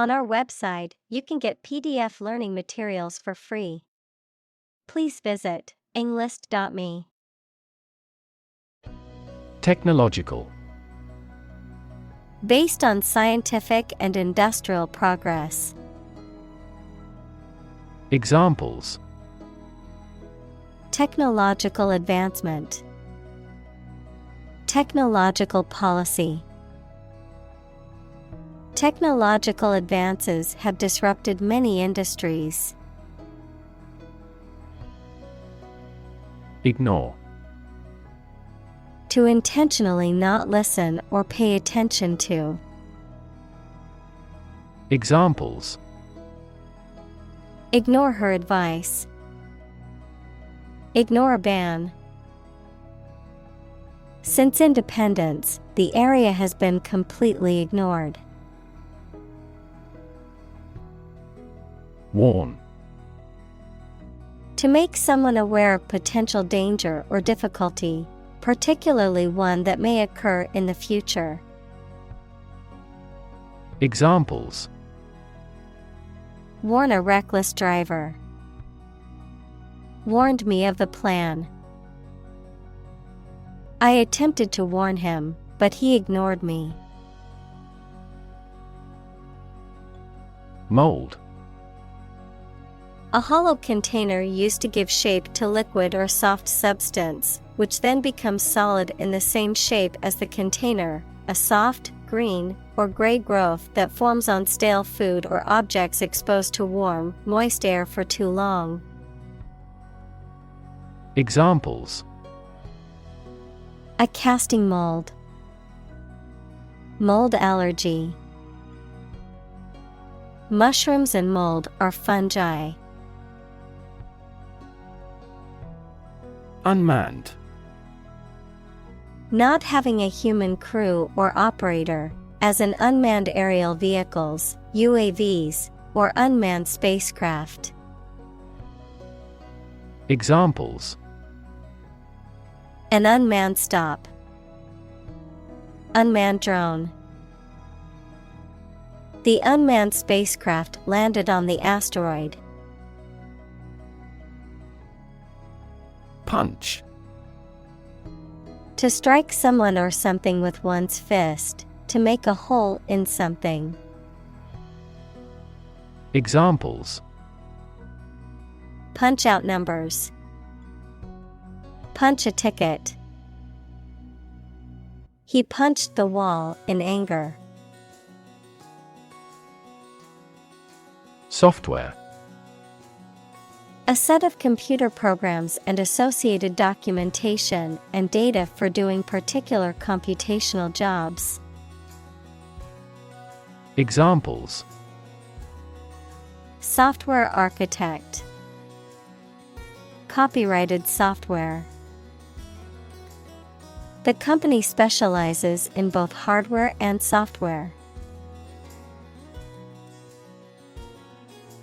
On our website, you can get PDF learning materials for free. Please visit englist.me. Technological. Based on scientific and industrial progress. Examples: Technological advancement. Technological policy. Technological advances have disrupted many industries. Ignore. To intentionally not listen or pay attention to. Examples: Ignore her advice. Ignore a ban. Since independence, the area has been completely ignored. Warn. To make someone aware of potential danger or difficulty, particularly one that may occur in the future. Examples: Warn a reckless driver. Warned me of the plan. I attempted to warn him, but he ignored me. Mold. A hollow container used to give shape to liquid or soft substance, which then becomes solid in the same shape as the container, a soft, green, or gray growth that forms on stale food or objects exposed to warm, moist air for too long. Examples: A casting mold. Mold allergy. Mushrooms and mold are fungi. Unmanned. Not having a human crew or operator, as in unmanned aerial vehicles, UAVs, or unmanned spacecraft. Examples: An unmanned stop. Unmanned drone. The unmanned spacecraft landed on the asteroid. Punch. To strike someone or something with one's fist, to make a hole in something. Examples: Punch out numbers. Punch a ticket. He punched the wall in anger. Software. A set of computer programs and associated documentation and data for doing particular computational jobs. Examples: Software architect. Copyrighted software. The company specializes in both hardware and software.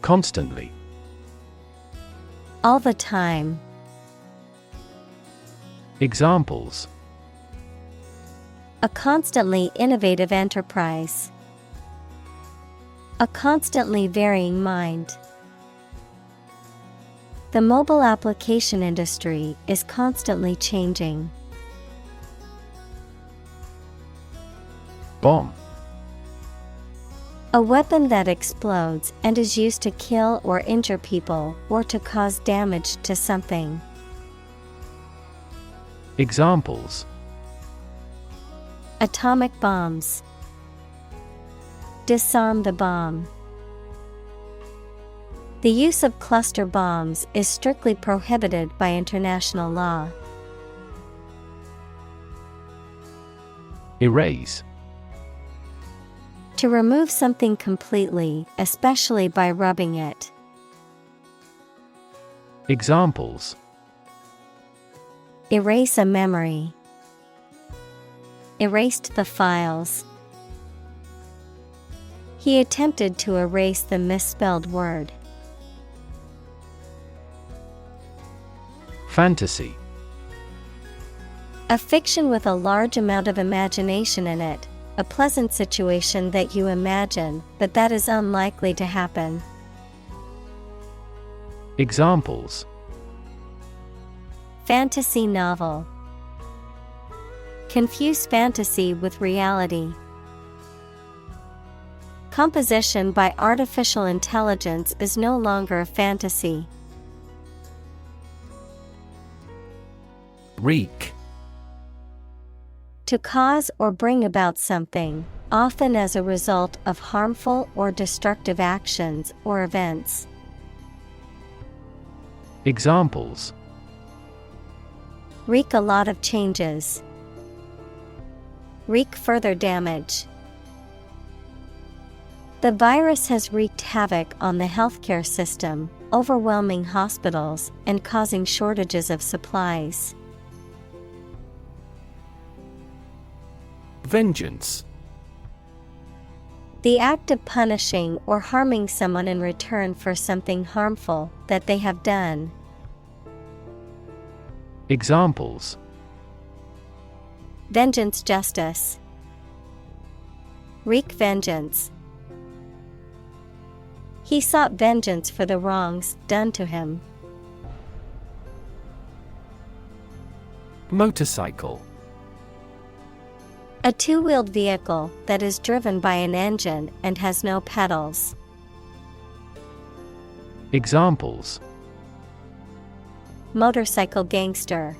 Constantly. All the time. Examples: A constantly innovative enterprise. A constantly varying mind. The mobile application industry is constantly changing. Bomb. A weapon that explodes and is used to kill or injure people or to cause damage to something. Examples: Atomic bombs. Disarm the bomb. The use of cluster bombs is strictly prohibited by international law. Erase. To remove something completely, especially by rubbing it. Examples: Erase a memory. Erased the files. He attempted to erase the misspelled word. Fantasy. A fiction with a large amount of imagination in it, a pleasant situation that you imagine, but that is unlikely to happen. Examples: Fantasy novel. Confuse fantasy with reality. Composition by artificial intelligence is no longer a fantasy. Wreak. To cause or bring about something, often as a result of harmful or destructive actions or events. Examples: Wreak a lot of changes. Wreak further damage. The virus has wreaked havoc on the healthcare system, overwhelming hospitals and causing shortages of supplies. Vengeance. The act of punishing or harming someone in return for something harmful that they have done. Examples: Vengeance justice. Wreak vengeance. He sought vengeance for the wrongs done to him. Motorcycle. A two-wheeled vehicle that is driven by an engine and has no pedals. Examples: Motorcycle gangster.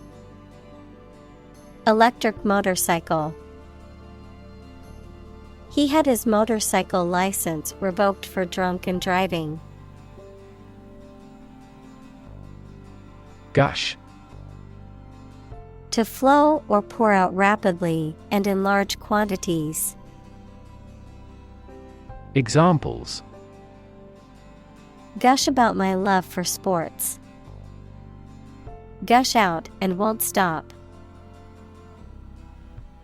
Electric motorcycle. He had his motorcycle license revoked for drunken driving. Gush. To flow or pour out rapidly and in large quantities. Examples: Gush about my love for sports. Gush out and won't stop.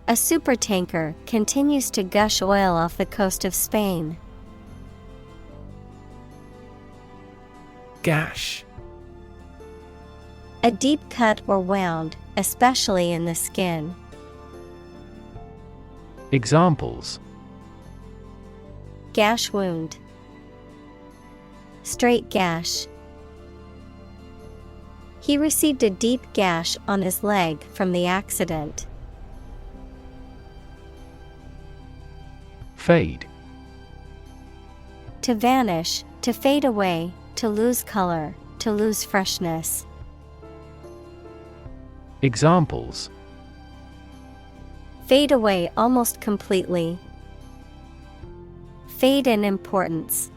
A supertanker continues to gush oil off the coast of Spain. Gash. A deep cut or wound, especially in the skin. Examples: Gash wound. Straight gash. He received a deep gash on his leg from the accident. Fade. To vanish, to fade away, to lose color, to lose freshness. Examples: Fade away almost completely. Fade in importance.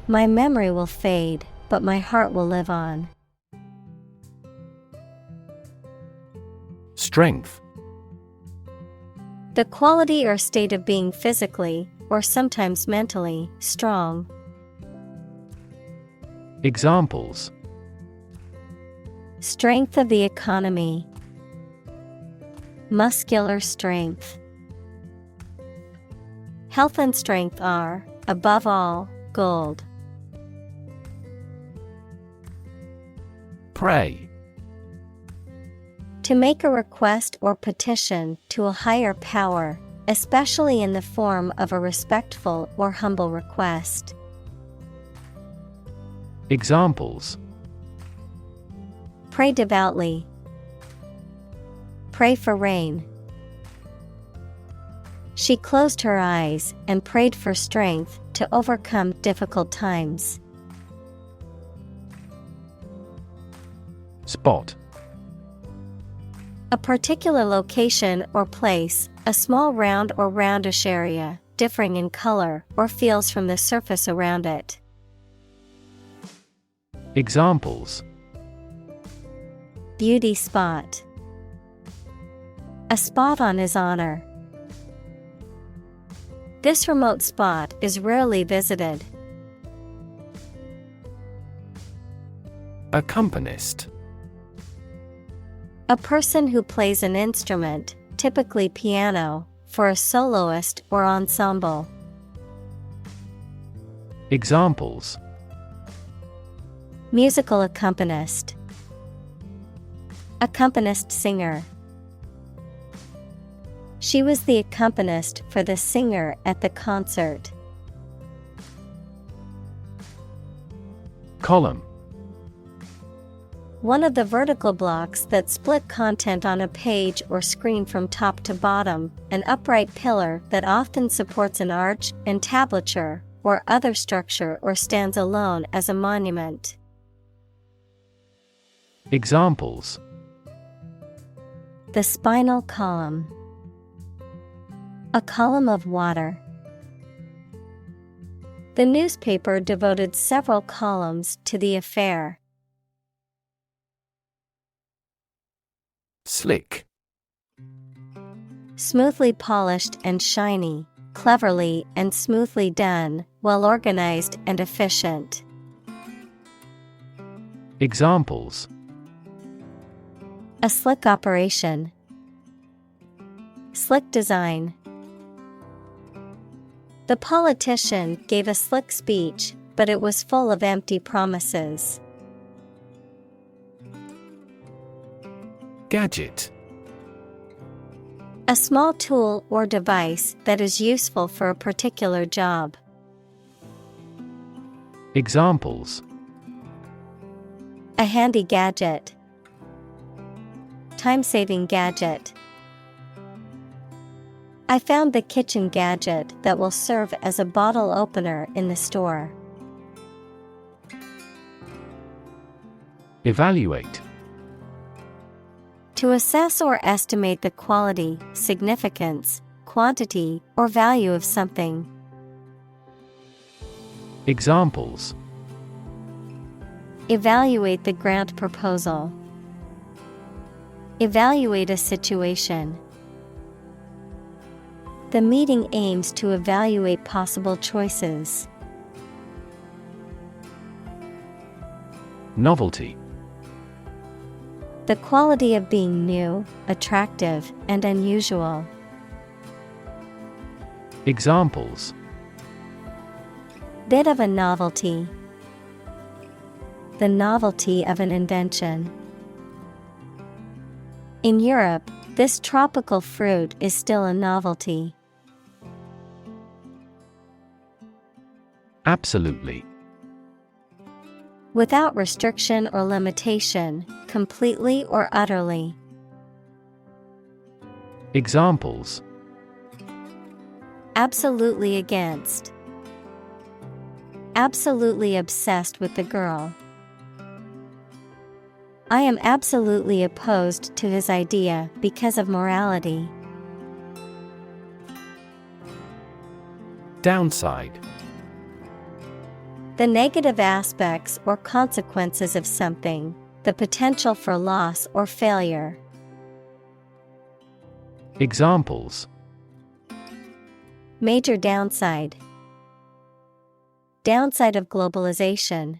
My memory will fade, but my heart will live on. Strength. The quality or state of being physically, or sometimes mentally, strong. Examples: Strength of the economy. Muscular strength. Health and strength are, above all, gold. Pray. To make a request or petition to a higher power, especially in the form of a respectful or humble request. Examples: Pray devoutly. Pray for rain. She closed her eyes and prayed for strength to overcome difficult times. Spot. A particular location or place, a small round or roundish area, differing in color or feels from the surface around it. Examples: Beauty spot. A spot on his honor. This remote spot is rarely visited. Accompanist. A person who plays an instrument, typically piano, for a soloist or ensemble. Examples: Musical accompanist. Accompanist singer. She was the accompanist for the singer at the concert. Column. One of the vertical blocks that split content on a page or screen from top to bottom, an upright pillar that often supports an arch, entablature, or other structure or stands alone as a monument. Examples: the spinal column, a column of water. The newspaper devoted several columns to the affair. Slick. Smoothly polished and shiny, cleverly and smoothly done, well organized and efficient. Examples: a slick operation, slick design. The politician gave a slick speech, but it was full of empty promises. Gadget. A small tool or device that is useful for a particular job. Examples: a handy gadget, time-saving gadget. I found the kitchen gadget that will serve as a bottle opener in the store. Evaluate. To assess or estimate the quality, significance, quantity, or value of something. Examples: evaluate the grant proposal. Evaluate a situation. The meeting aims to evaluate possible choices. Novelty. The quality of being new, attractive, and unusual. Examples: bit of a novelty. The novelty of an invention. In Europe, this tropical fruit is still a novelty. Absolutely. Without restriction or limitation, completely or utterly. Examples: absolutely against. Absolutely obsessed with the girl. I am absolutely opposed to his idea because of morality. Downside. The negative aspects or consequences of something, the potential for loss or failure. Examples: major downside. Downside of globalization.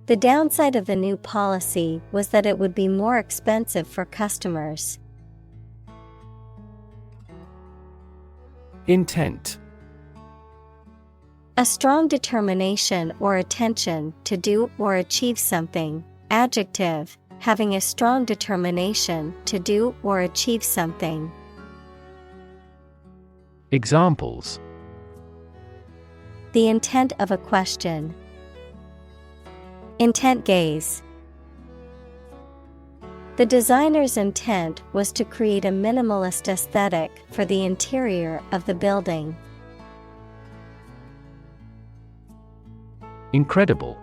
The downside of the new policy was that it would be more expensive for customers. Intent. A strong determination or attention to do or achieve something. Adjective, having a strong determination to do or achieve something. Examples: the intent of a question. Intent gaze. The designer's intent was to create a minimalist aesthetic for the interior of the building. Incredible.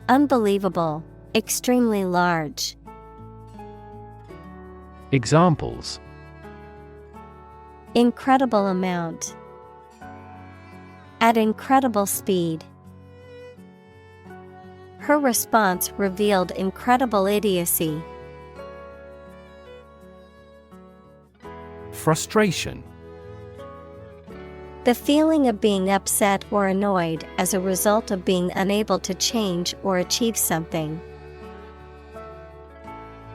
Unbelievable, extremely large. Examples: incredible amount. At incredible speed. Her response revealed incredible idiocy. Frustration. The feeling of being upset or annoyed as a result of being unable to change or achieve something.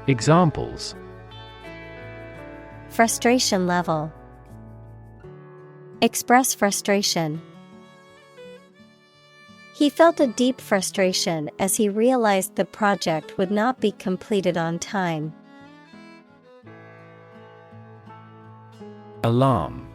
Examples: frustration level. Express frustration. He felt a deep frustration as he realized the project would not be completed on time. Alarm.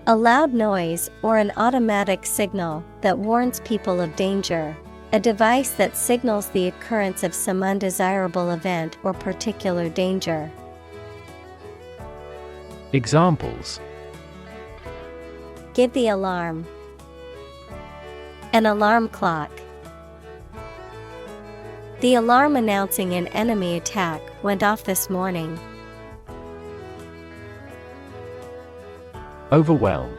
A loud noise or an automatic signal that warns people of danger. A device that signals the occurrence of some undesirable event or particular danger. Examples: Give the alarm. An alarm clock. The alarm announcing an enemy attack went off this morning. Overwhelm.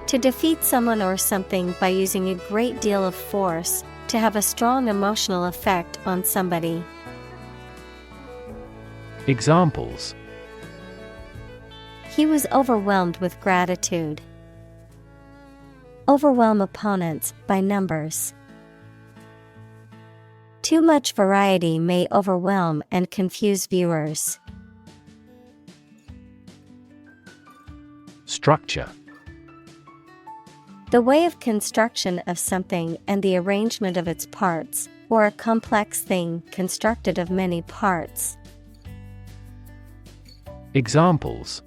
To defeat someone or something by using a great deal of force, to have a strong emotional effect on somebody. Examples: He was overwhelmed with gratitude. Overwhelm opponents by numbers. Too much variety may overwhelm and confuse viewers. Structure. The way of construction of something and the arrangement of its parts, or a complex thing constructed of many parts. Examples: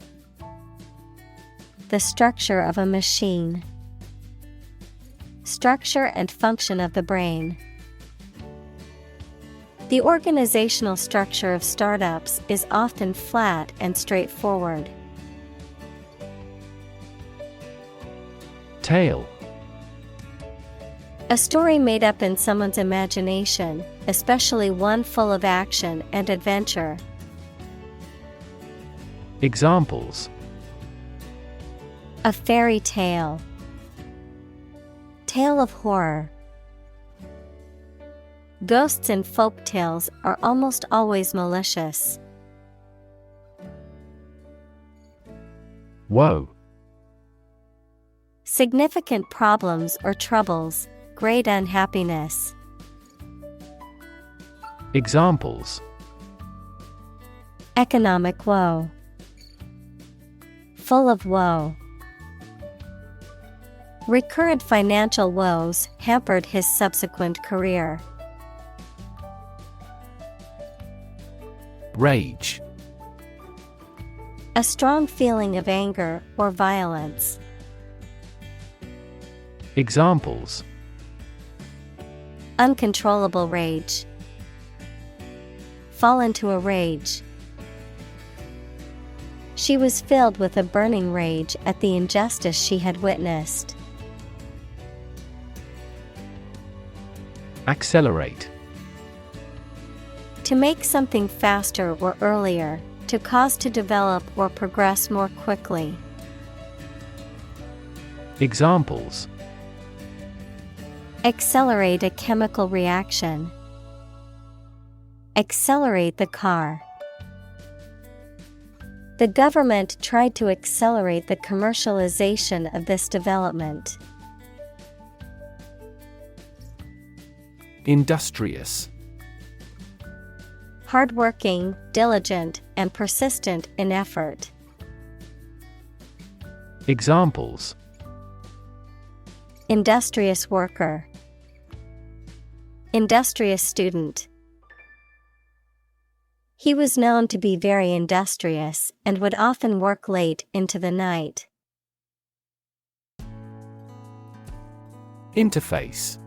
The structure of a machine. Structure and function of the brain. The organizational structure of startups is often flat and straightforward. Tale. A story made up in someone's imagination, especially one full of action and adventure. Examples: A fairy tale. Tale of horror. Ghosts in folk tales are almost always malicious. Woe. Significant problems or troubles, great unhappiness. Examples: Economic woe. Full of woe. Recurrent financial woes hampered his subsequent career. Rage. A strong feeling of anger or violence. Examples: Uncontrollable rage. Fall into a rage. She was filled with a burning rage at the injustice she had witnessed. Accelerate. To make something faster or earlier, to cause to develop or progress more quickly. Examples: Accelerate a chemical reaction. Accelerate the car. The government tried to accelerate the commercialization of this development. Industrious. Hardworking, diligent, and persistent in effort. Examples: Industrious worker. Industrious student. He was known to be very industrious and would often work late into the night. Interface.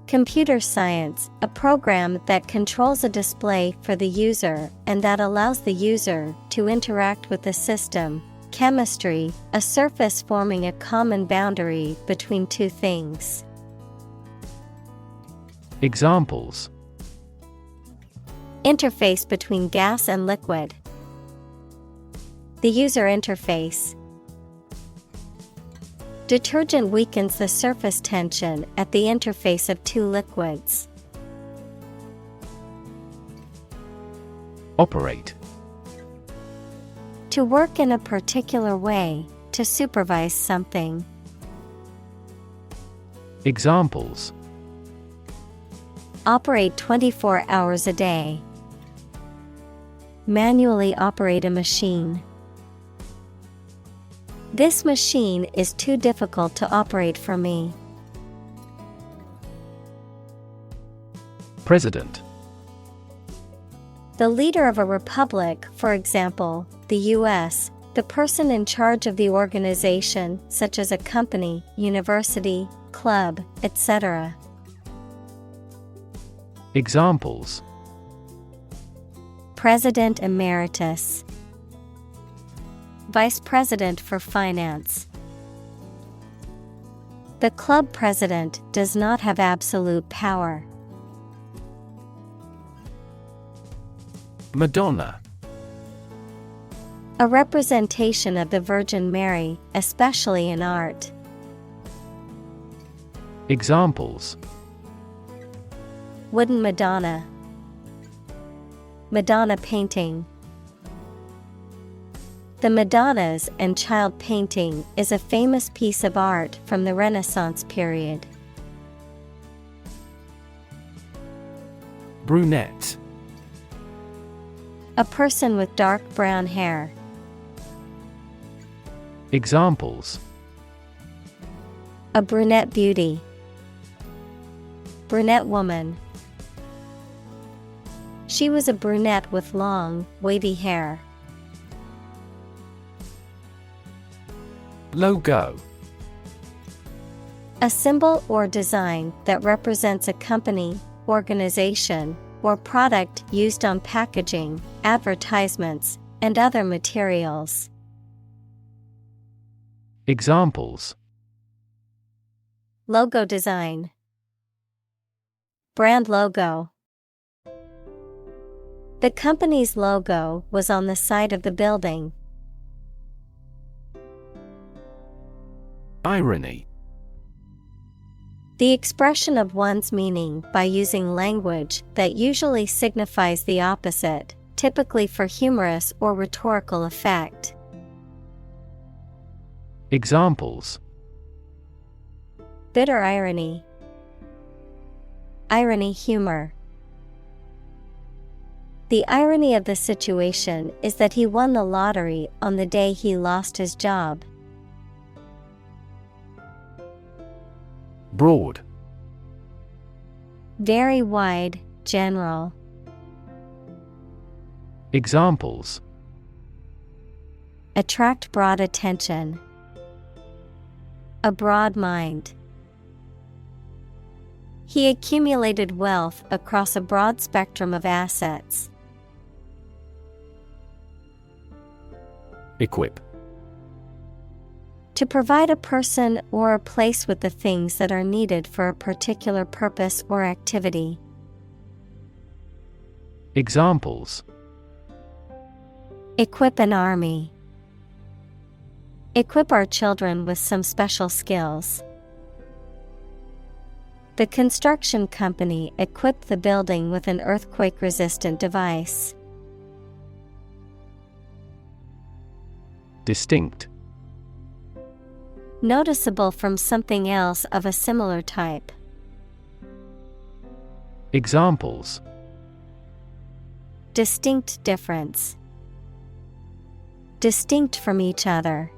Computer science, a program that controls a display for the user and that allows the user to interact with the system. Chemistry, a surface forming a common boundary between two things. Examples: Interface between gas and liquid. The user interface. Detergent weakens the surface tension at the interface of two liquids. Operate. To work in a particular way, to supervise something. Examples: Operate 24 hours a day. Manually operate a machine. This machine is too difficult to operate for me. President. The leader of a republic, for example, the U.S., the person in charge of the organization, such as a company, university, club, etc. Examples: President Emeritus, Vice President for Finance. The club president does not have absolute power. Madonna. A representation of the Virgin Mary, especially in art. Examples: Wooden Madonna, Madonna painting. The Madonnas and Child painting is a famous piece of art from the Renaissance period. Brunette. A person with dark brown hair. Examples: A brunette beauty, brunette woman. She was a brunette with long, wavy hair. Logo. A symbol or design that represents a company, organization, or product used on packaging, advertisements, and other materials. Examples: Logo design, brand logo. The company's logo was on the side of the building. Irony. The expression of one's meaning by using language that usually signifies the opposite, typically for humorous or rhetorical effect. Examples: Bitter irony, irony humor. The irony of the situation is that he won the lottery on the day he lost his job. Broad. Very wide, general. Examples: Attract broad attention. A broad mind. He accumulated wealth across a broad spectrum of assets. Equip. To provide a person or a place with the things that are needed for a particular purpose or activity. Examples: Equip an army. Equip our children with some special skills. The construction company equipped the building with an earthquake-resistant device. Distinct. Noticeable from something else of a similar type. Examples: Distinct difference. Distinct from each other.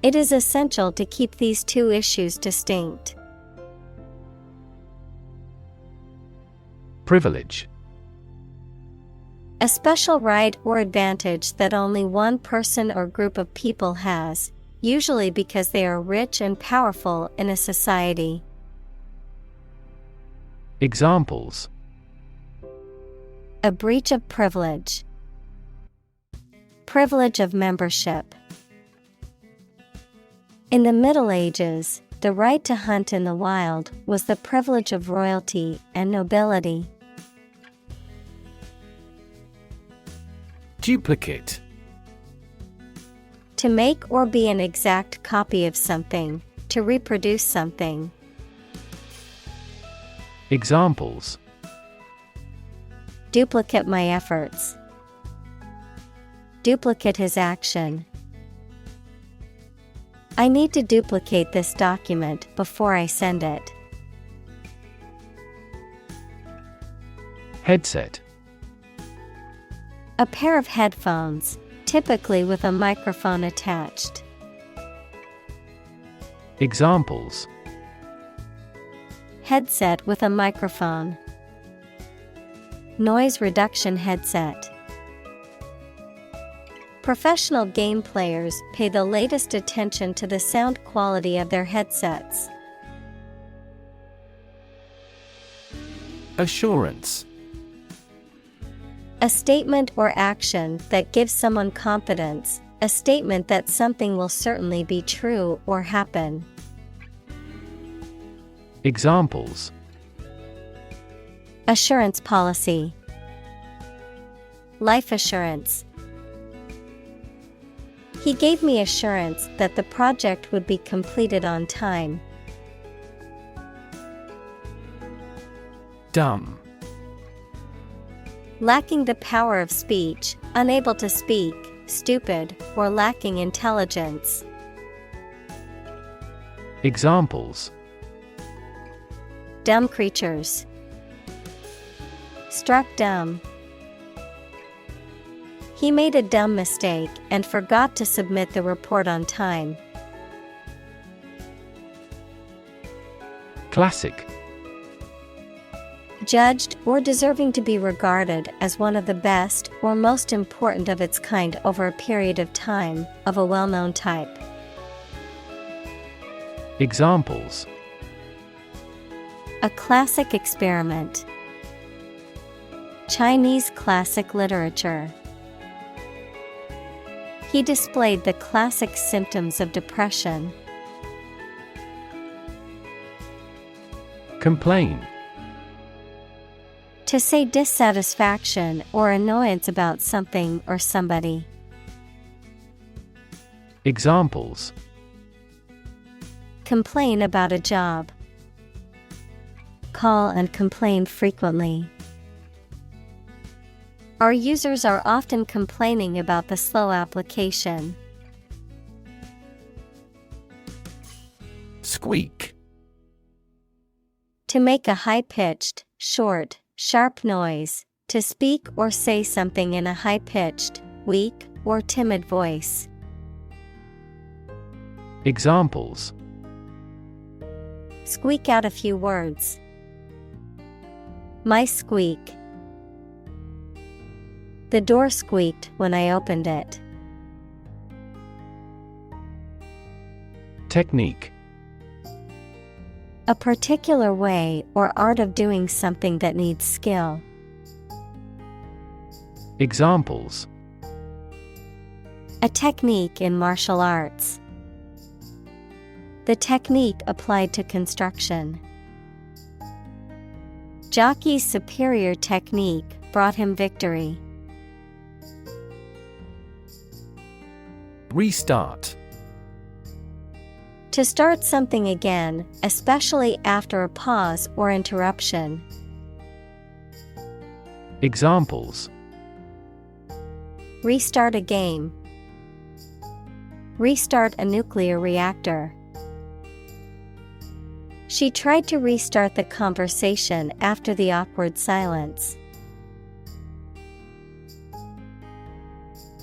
It is essential to keep these two issues distinct. Privilege. A special right or advantage that only one person or group of people has, usually because they are rich and powerful in a society. Examples: A breach of privilege. Privilege of membership. In the Middle Ages, the right to hunt in the wild was the privilege of royalty and nobility. Duplicate. To make or be an exact copy of something, to reproduce something. Examples: Duplicate my efforts. Duplicate his action. I need to duplicate this document before I send it. Headset. A pair of headphones, typically with a microphone attached. Examples: Headset with a microphone. Noise reduction headset. Professional game players pay the latest attention to the sound quality of their headsets. Assurance. A statement or action that gives someone confidence, a statement that something will certainly be true or happen. Examples. Assurance policy. Life assurance. He gave me assurance that the project would be completed on time. Dumb. Lacking the power of speech, unable to speak, stupid, or lacking intelligence. Examples. Dumb creatures. Struck dumb. He made a dumb mistake and forgot to submit the report on time. Classic. Judged or deserving to be regarded as one of the best or most important of its kind over a period of time, of a well-known type. Examples. A classic experiment. Chinese classic literature. He displayed the classic symptoms of depression. Complain. To say dissatisfaction or annoyance about something or somebody. Examples. Complain about a job. Call and complain frequently. Our users are often complaining about the slow application. Squeak. To make a high-pitched, short, sharp noise, to speak or say something in a high-pitched, weak, or timid voice. Examples. Squeak out a few words. Mice squeak. The door squeaked when I opened it. Technique. A particular way or art of doing something that needs skill. Examples. A technique in martial arts. The technique applied to construction. Jockey's superior technique brought him victory. Restart. To start something again, especially after a pause or interruption. Examples. Restart a game. Restart a nuclear reactor. She tried to restart the conversation after the awkward silence.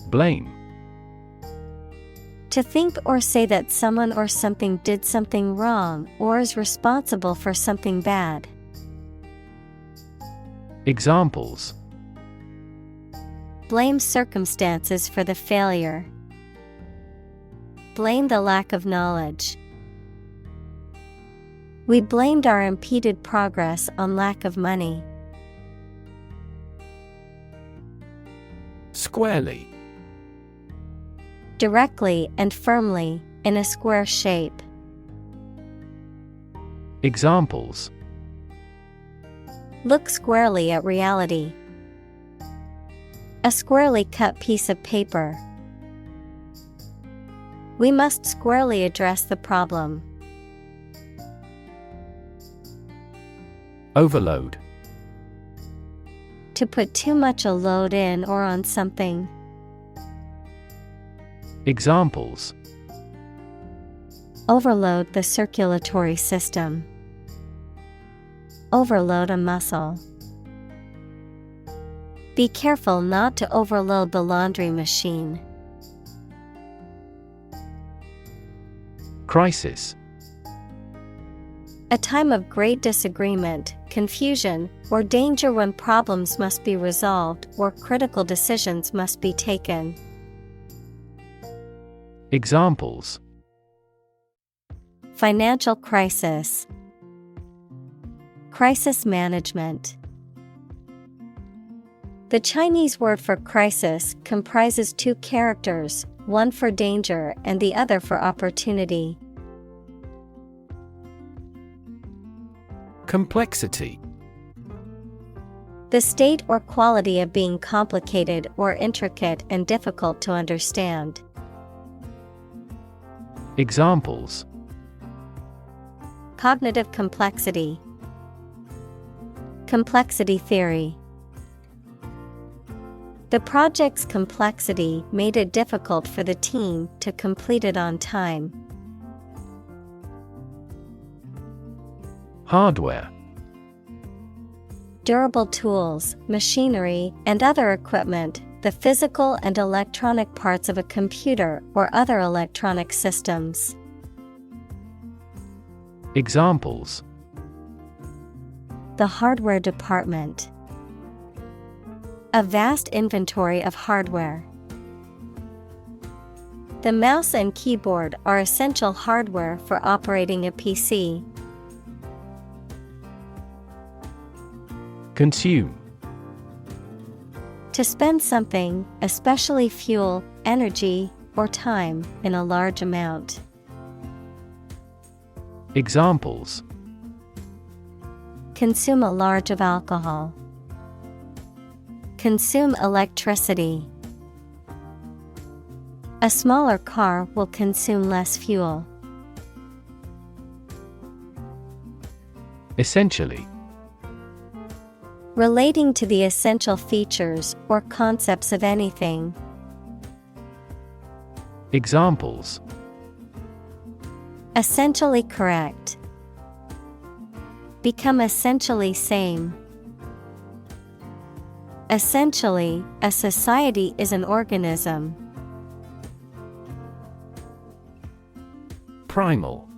Blame. To think or say that someone or something did something wrong or is responsible for something bad. Examples. Blame circumstances for the failure. Blame the lack of knowledge. We blamed our impeded progress on lack of money. Squarely. Directly and firmly, in a square shape. Examples. Look squarely at reality. A squarely cut piece of paper. We must squarely address the problem. Overload. To put too much a load in or on something. Examples. Overload the circulatory system. Overload a muscle. Be careful not to overload the laundry machine. Crisis. A time of great disagreement, confusion, or danger when problems must be resolved or critical decisions must be taken. Examples: Financial crisis, crisis management. The Chinese word for crisis comprises two characters, one for danger and the other for opportunity. Complexity. The state or quality of being complicated or intricate and difficult to understand. Examples: Cognitive complexity, complexity theory. The project's complexity made it difficult for the team to complete it on time. Hardware. Durable tools, machinery, and other equipment, the physical and electronic parts of a computer or other electronic systems. Examples: The hardware department. A vast inventory of hardware. The mouse and keyboard are essential hardware for operating a PC. Consume. To spend something, especially fuel, energy, or time, in a large amount. Examples: Consume a large of alcohol. Consume electricity. A smaller car will consume less fuel. Essentially. Relating to the essential features or concepts of anything. Examples: Essentially correct. Become essentially same. Essentially, a society is an organism. Primal.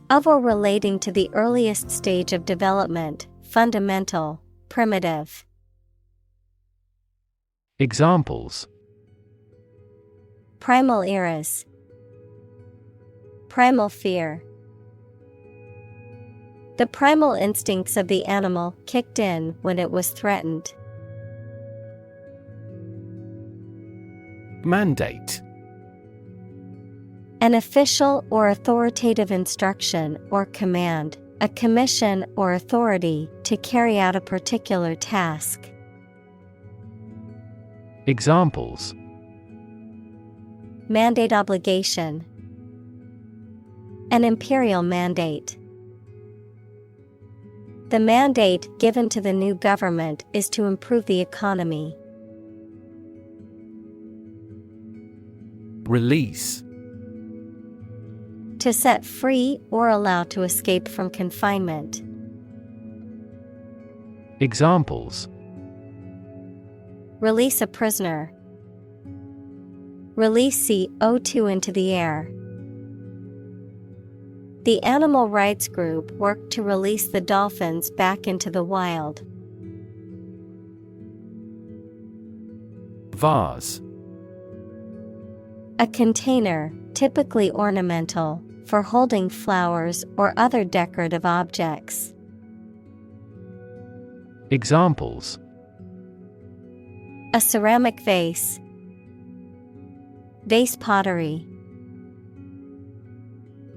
Of or relating to the earliest stage of development, fundamental, primitive. Examples: Primal eras. Primal fear. The primal instincts of the animal kicked in when it was threatened. Mandate. An official or authoritative instruction or command, a commission or authority to carry out a particular task. Examples: Mandate obligation. An imperial mandate. The mandate given to the new government is to improve the economy. Release. To set free or allow to escape from confinement. Examples: Release a prisoner. Release CO2 into the air. The animal rights group worked to release the dolphins back into the wild. Vase. A container, typically ornamental, for holding flowers or other decorative objects. Examples: A ceramic vase. Vase pottery.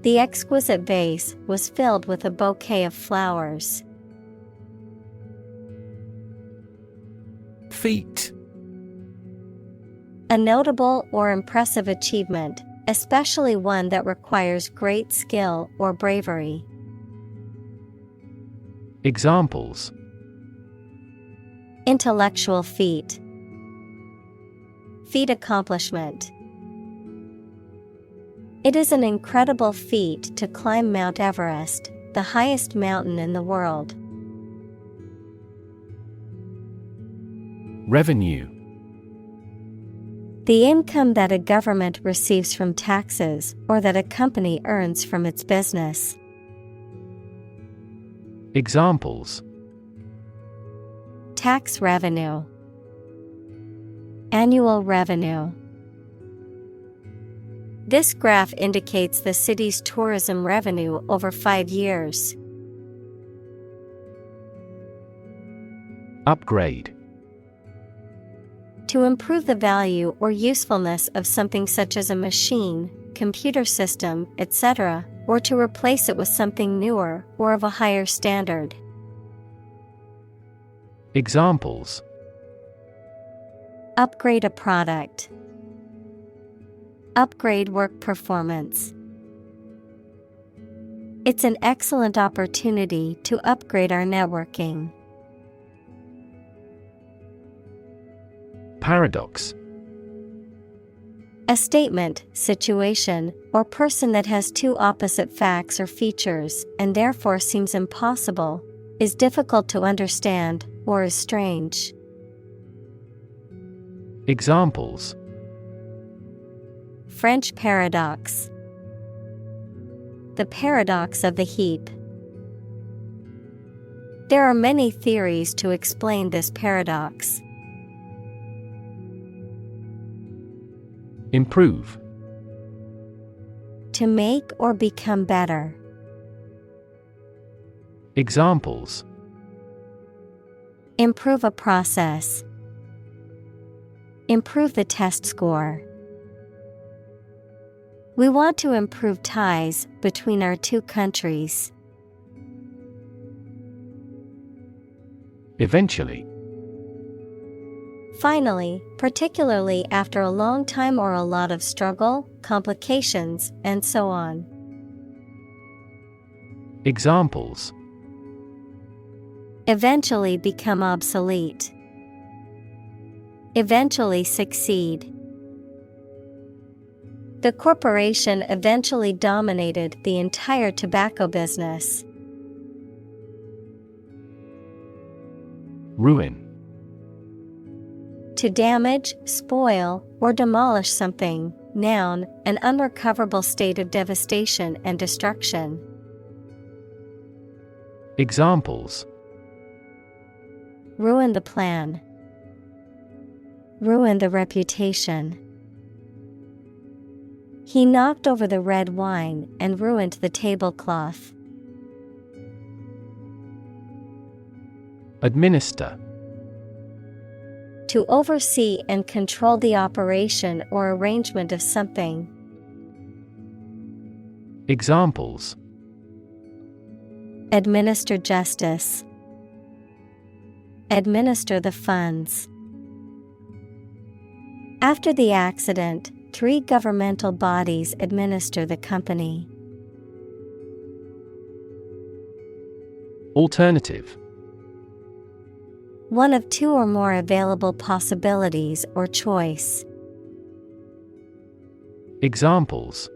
The exquisite vase was filled with a bouquet of flowers. Feat. A notable or impressive achievement, especially one that requires great skill or bravery. Examples: Intellectual feat. Feat accomplishment. It is an incredible feat to climb Mount Everest, the highest mountain in the world. Revenue. The income that a government receives from taxes or that a company earns from its business. Examples: tax revenue, annual revenue. This graph indicates the city's tourism revenue over 5 years. Upgrade. To improve the value or usefulness of something such as a machine, computer system, etc., or to replace it with something newer or of a higher standard. Examples: upgrade a product, upgrade work performance. It's an excellent opportunity to upgrade our networking. Paradox. A statement, situation, or person that has two opposite facts or features and therefore seems impossible, is difficult to understand, or is strange. Examples: French paradox. The paradox of the heap. There are many theories to explain this paradox. Improve. To make or become better. Examples: improve a process. Improve the test score. We want to improve ties between our two countries. Eventually. Finally, particularly after a long time or a lot of struggle, complications, and so on. Examples: eventually become obsolete. Eventually succeed. The corporation eventually dominated the entire tobacco business. Ruin. To damage, spoil, or demolish something. Noun, an unrecoverable state of devastation and destruction. Examples: ruin the plan. Ruin the reputation. He knocked over the red wine and ruined the tablecloth. Administer. To oversee and control the operation or arrangement of something. Examples: administer justice. Administer the funds. After the accident, 3 governmental bodies administer the company. Alternative. One of 2 or more available possibilities or choice. Examples: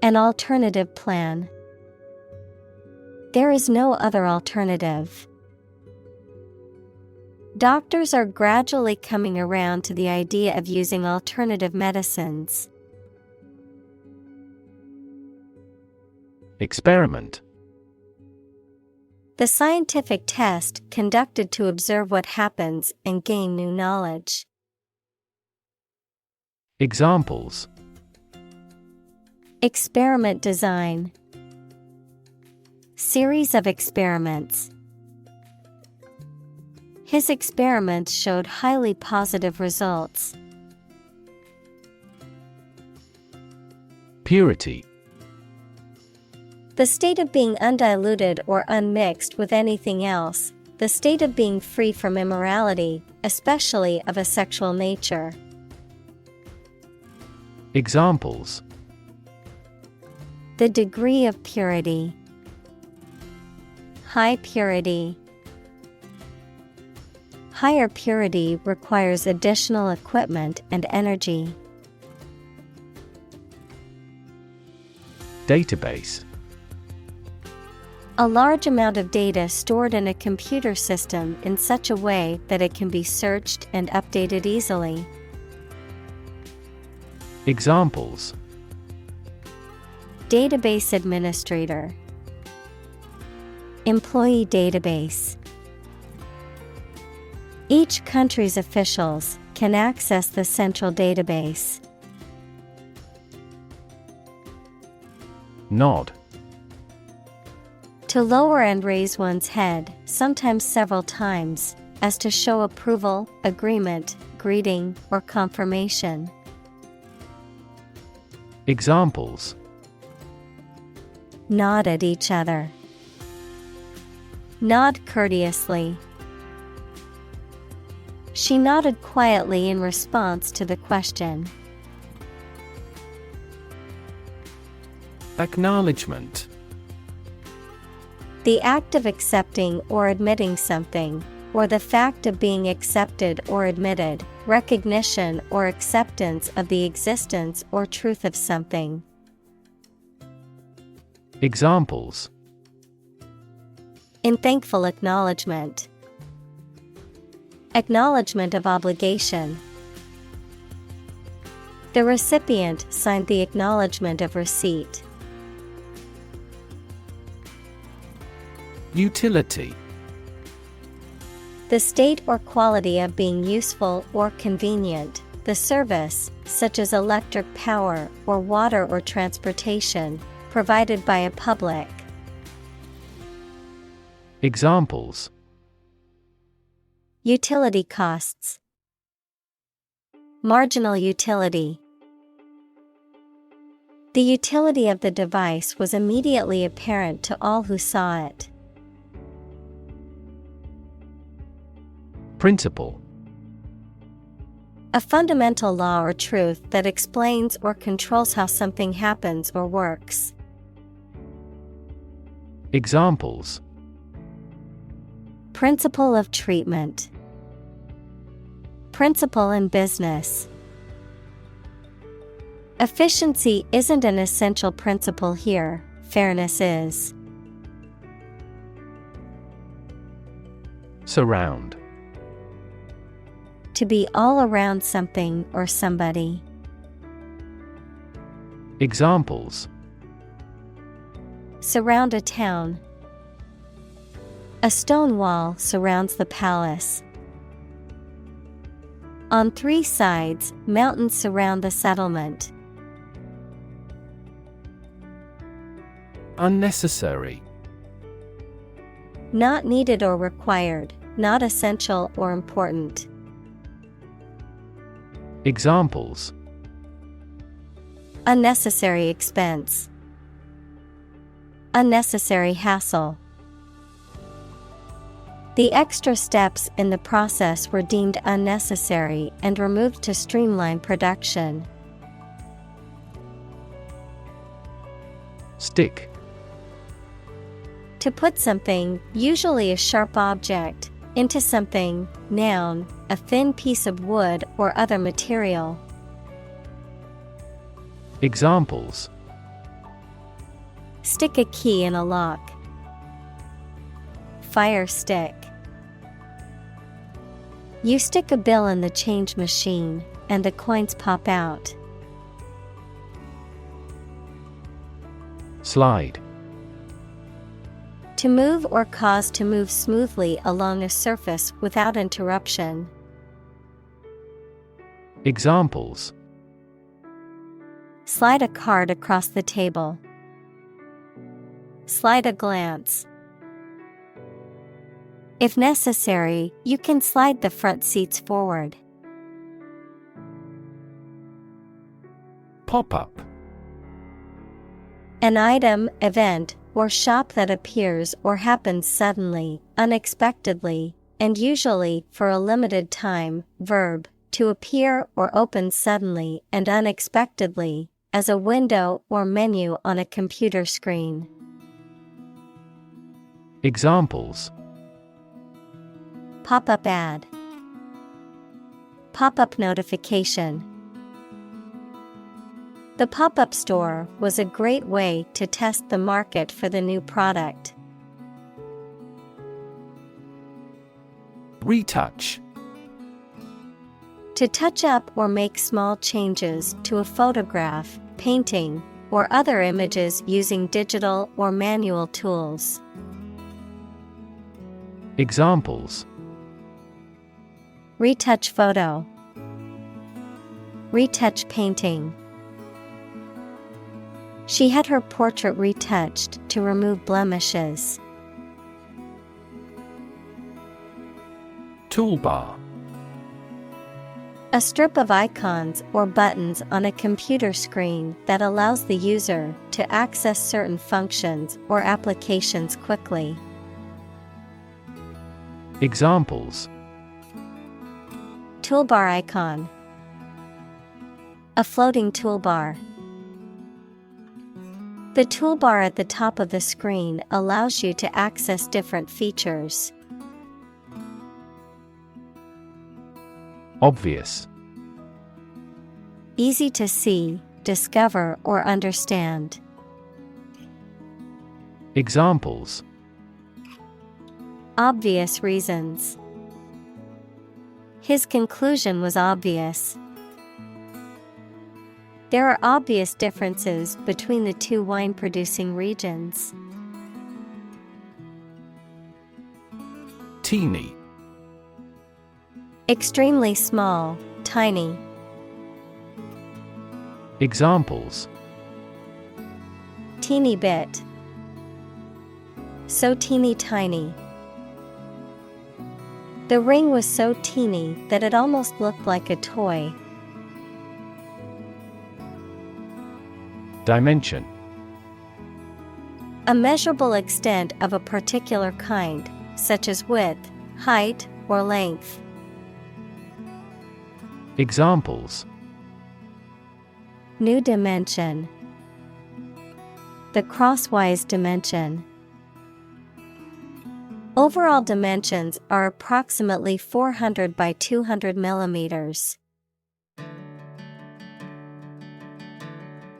an alternative plan. There is no other alternative. Doctors are gradually coming around to the idea of using alternative medicines. Experiment. The scientific test conducted to observe what happens and gain new knowledge. Examples: experiment design. Series of experiments. His experiments showed highly positive results. Purity. The state of being undiluted or unmixed with anything else, the state of being free from immorality, especially of a sexual nature. Examples: the degree of purity. High purity. Higher purity requires additional equipment and energy. Database. A large amount of data stored in a computer system in such a way that it can be searched and updated easily. Examples: database administrator. Employee database. Each country's officials can access the central database. Nod. To lower and raise one's head, sometimes several times, as to show approval, agreement, greeting, or confirmation. Examples: Nod at each other. Nod courteously. She nodded quietly in response to the question. Acknowledgement. The act of accepting or admitting something, or the fact of being accepted or admitted, recognition or acceptance of the existence or truth of something. Examples: In thankful acknowledgement. Acknowledgement of obligation. The recipient signed the acknowledgement of receipt. Utility. The state or quality of being useful or convenient, the service, such as electric power or water or transportation, provided by a public. Examples: Utility costs. Marginal utility. The utility of the device was immediately apparent to all who saw it. Principle. A fundamental law or truth that explains or controls how something happens or works. Examples: Principle of treatment. Principle in business. Efficiency isn't an essential principle here, fairness is. Surround. To be all around something or somebody. Examples: Surround a town. A stone wall surrounds the palace. On 3 sides, mountains surround the settlement. Unnecessary. Not needed or required, not essential or important. Examples: Unnecessary expense. Unnecessary hassle. The extra steps in the process were deemed unnecessary and removed to streamline production. Stick. To put something, usually a sharp object, into something, noun, a thin piece of wood or other material. Examples: Stick a key in a lock. Fire stick. You stick a bill in the change machine, and the coins pop out. Slide. To move or cause to move smoothly along a surface without interruption. Examples: Slide a card across the table. Slide a glance. If necessary, you can slide the front seats forward. Pop-up. An item, event, or shop that appears or happens suddenly, unexpectedly, and usually for a limited time. Verb, to appear or open suddenly and unexpectedly, as a window or menu on a computer screen. Examples: Pop-up ad. Pop-up notification. The pop-up store was a great way to test the market for the new product. Retouch. To touch up or make small changes to a photograph, painting, or other images using digital or manual tools. Examples: retouch photo, retouch painting. She had her portrait retouched to remove blemishes. Toolbar. A strip of icons or buttons on a computer screen that allows the user to access certain functions or applications quickly. Examples: toolbar icon, a floating toolbar. The toolbar at the top of the screen allows you to access different features. Obvious. Easy to see, discover, or understand. Examples: obvious reasons. His conclusion was obvious. There are obvious differences between the two wine-producing regions. Teeny. Extremely small, tiny. Examples: teeny bit, so teeny tiny. The ring was so teeny that it almost looked like a toy. Dimension. A measurable extent of a particular kind, such as width, height, or length. Examples: new dimension, the crosswise dimension. Overall dimensions are approximately 400 by 200 millimeters.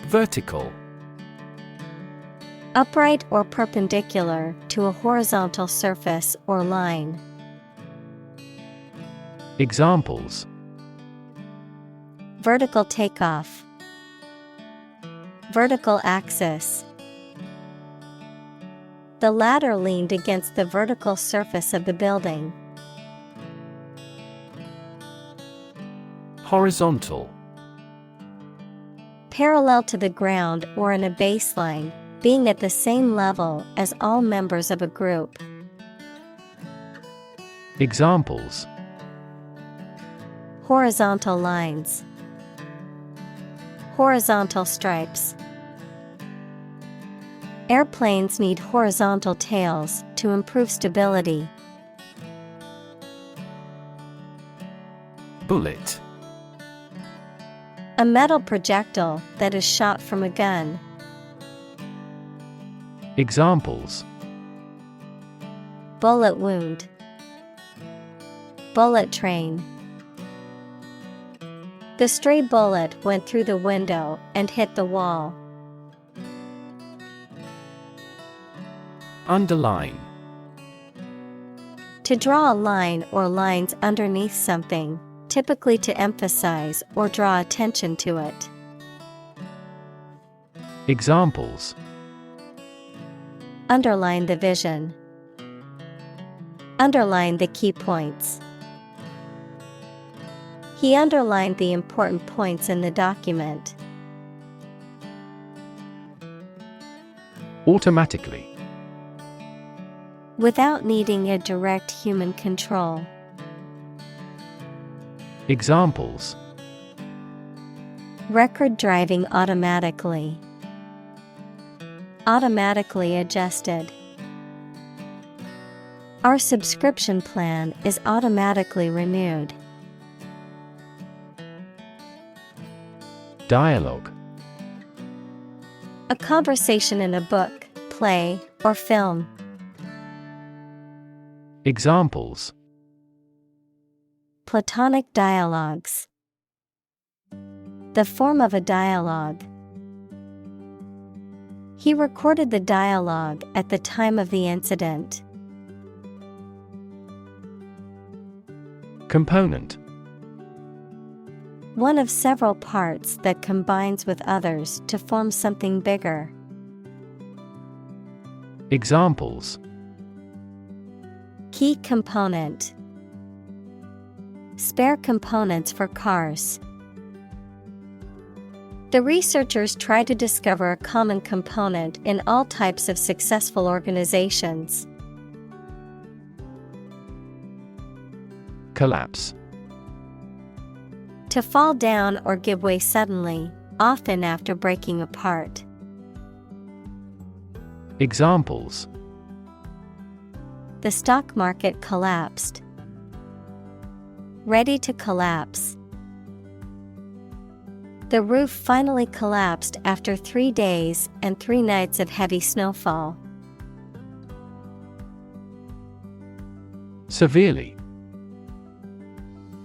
Vertical. Upright or perpendicular to a horizontal surface or line. Examples: vertical takeoff, vertical axis. The ladder leaned against the vertical surface of the building. Horizontal. Parallel to the ground or in a baseline, being at the same level as all members of a group. Examples: horizontal lines, horizontal stripes. Airplanes need horizontal tails to improve stability. Bullet. A metal projectile that is shot from a gun. Examples: bullet wound, bullet train. The stray bullet went through the window and hit the wall. Underline. To draw a line or lines underneath something, typically to emphasize or draw attention to it. Examples: underline the vision, underline the key points. He underlined the important points in the document. Automatically. Without needing a direct human control. Examples: record driving automatically, automatically adjusted. Our subscription plan is automatically renewed. Dialogue. A conversation in a book, play, or film. Examples: Platonic dialogues. The form of a dialogue. He recorded the dialogue at the time of the incident. Component. One of several parts that combines with others to form something bigger. Examples: Key component. Spare components for cars. The researchers try to discover a common component in all types of successful organizations. Collapse. To fall down or give way suddenly, often after breaking apart. Examples: The stock market collapsed. Ready to collapse. The roof finally collapsed after 3 days and 3 nights of heavy snowfall. Severely.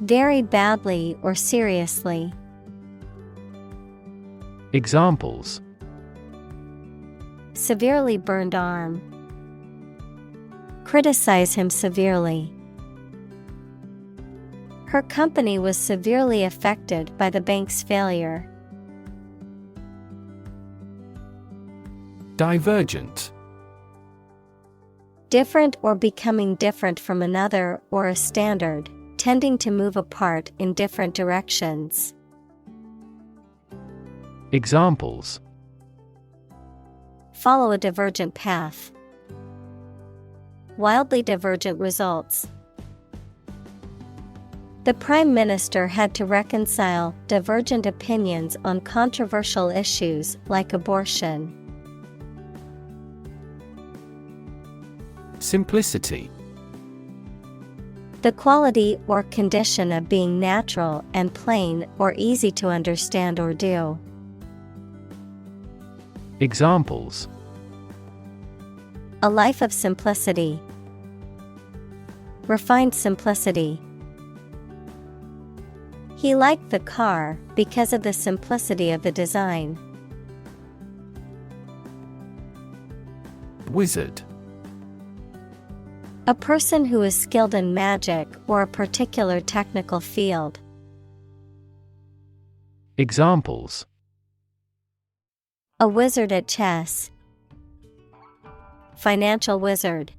Very badly or seriously. Examples: Severely burned arm. Criticize him severely. Her company was severely affected by the bank's failure. Divergent. Different or becoming different from another or a standard, tending to move apart in different directions. Examples: Follow a divergent path. Wildly divergent results. The Prime Minister had to reconcile divergent opinions on controversial issues like abortion. Simplicity. The quality or condition of being natural and plain or easy to understand or do. Examples: A life of simplicity. Refined simplicity. He liked the car because of the simplicity of the design. Wizard. A person who is skilled in magic or a particular technical field. Examples: A wizard at chess. Financial wizard.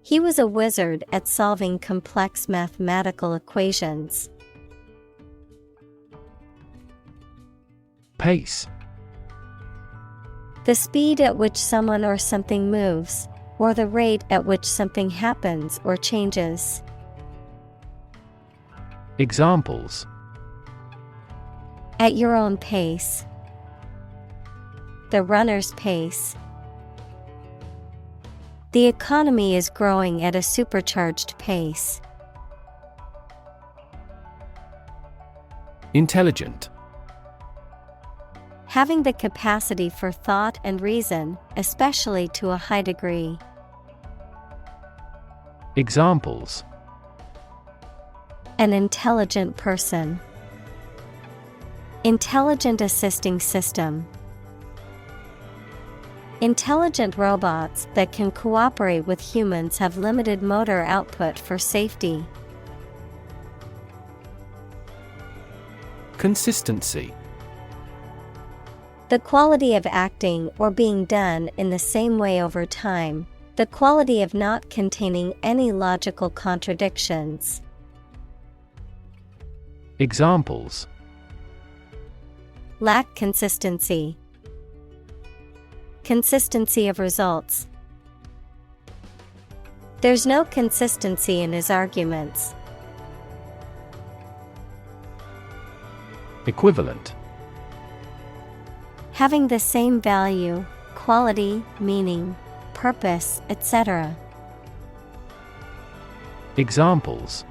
He was a wizard at solving complex mathematical equations. Pace. The speed at which someone or something moves, or the rate at which something happens or changes. Examples: At your own pace. The runner's pace. The economy is growing at a supercharged pace. Intelligent. Having the capacity for thought and reason, especially to a high degree. Examples: An intelligent person. Intelligent assisting system. Intelligent robots that can cooperate with humans have limited motor output for safety. Consistency. The quality of acting or being done in the same way over time. The quality of not containing any logical contradictions. Examples: Lack consistency. Consistency of results. There's no consistency in his arguments. Equivalent. Having the same value, quality, meaning, purpose, etc. Examples: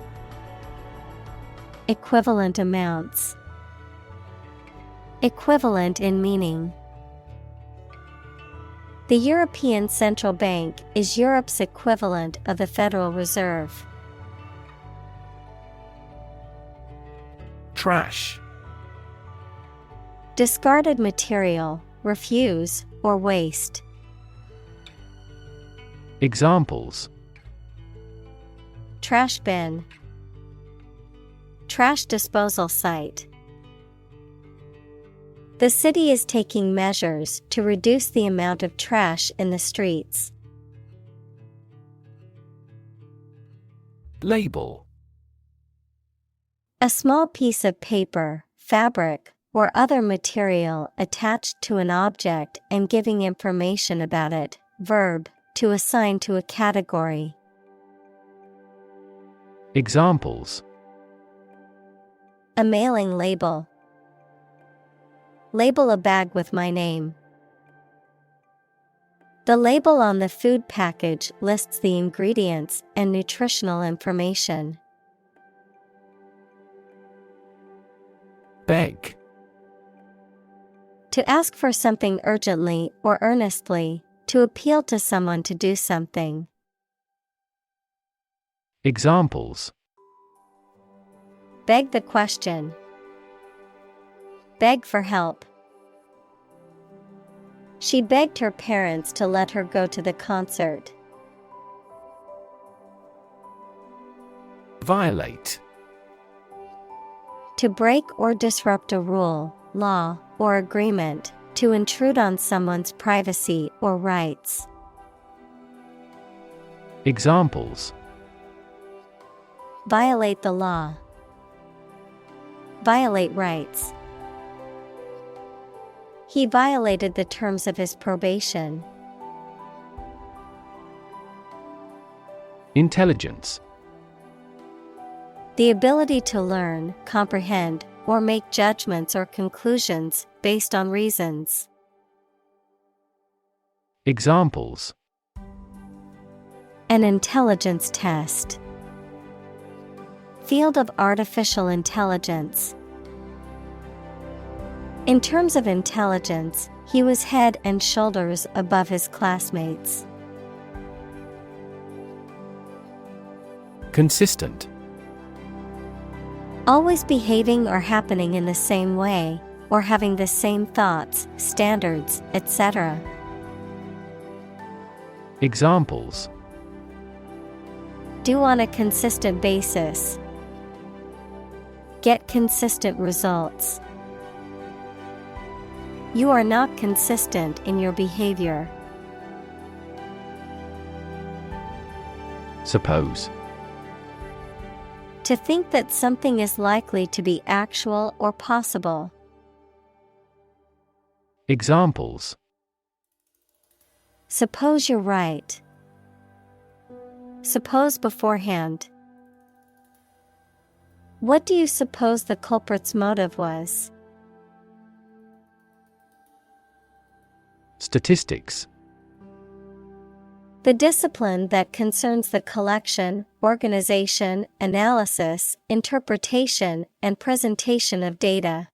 Equivalent amounts. Equivalent in meaning. The European Central Bank is Europe's equivalent of the Federal Reserve. Trash. Discarded material, refuse, or waste. Examples: Trash bin. Trash disposal site. The city is taking measures to reduce the amount of trash in the streets. Label. A small piece of paper, fabric, or other material attached to an object and giving information about it. Verb, to assign to a category. Examples. A mailing label. Label a bag with my name. The label on the food package lists the ingredients and nutritional information. Beg. To ask for something urgently or earnestly, to appeal to someone to do something. Examples. Beg the question. Beg for help. She begged her parents to let her go to the concert. Violate. To break or disrupt a rule, law, or agreement, to intrude on someone's privacy or rights. Examples. Violate the law. Violate rights. He violated the terms of his probation. Intelligence. The ability to learn, comprehend, or make judgments or conclusions based on reasons. Examples. An intelligence test. Field of artificial intelligence. In terms of intelligence, he was head and shoulders above his classmates. Consistent. Always behaving or happening in the same way, or having the same thoughts, standards, etc. Examples. Do on a consistent basis. Get consistent results. You are not consistent in your behavior. Suppose. To think that something is likely to be actual or possible. Examples. Suppose you're right. Suppose beforehand. What do you suppose the culprit's motive was? Statistics. The discipline that concerns the collection, organization, analysis, interpretation, and presentation of data.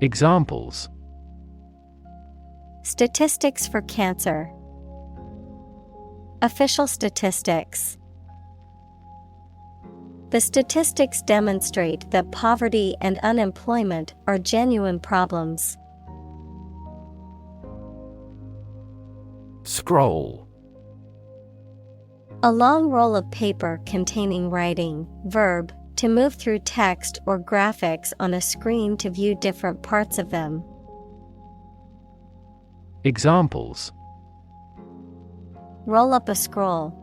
Examples. Statistics for cancer. Official statistics. The statistics demonstrate that poverty and unemployment are genuine problems. Scroll. A long roll of paper containing writing. Verb, to move through text or graphics on a screen to view different parts of them. Examples. Roll up a scroll.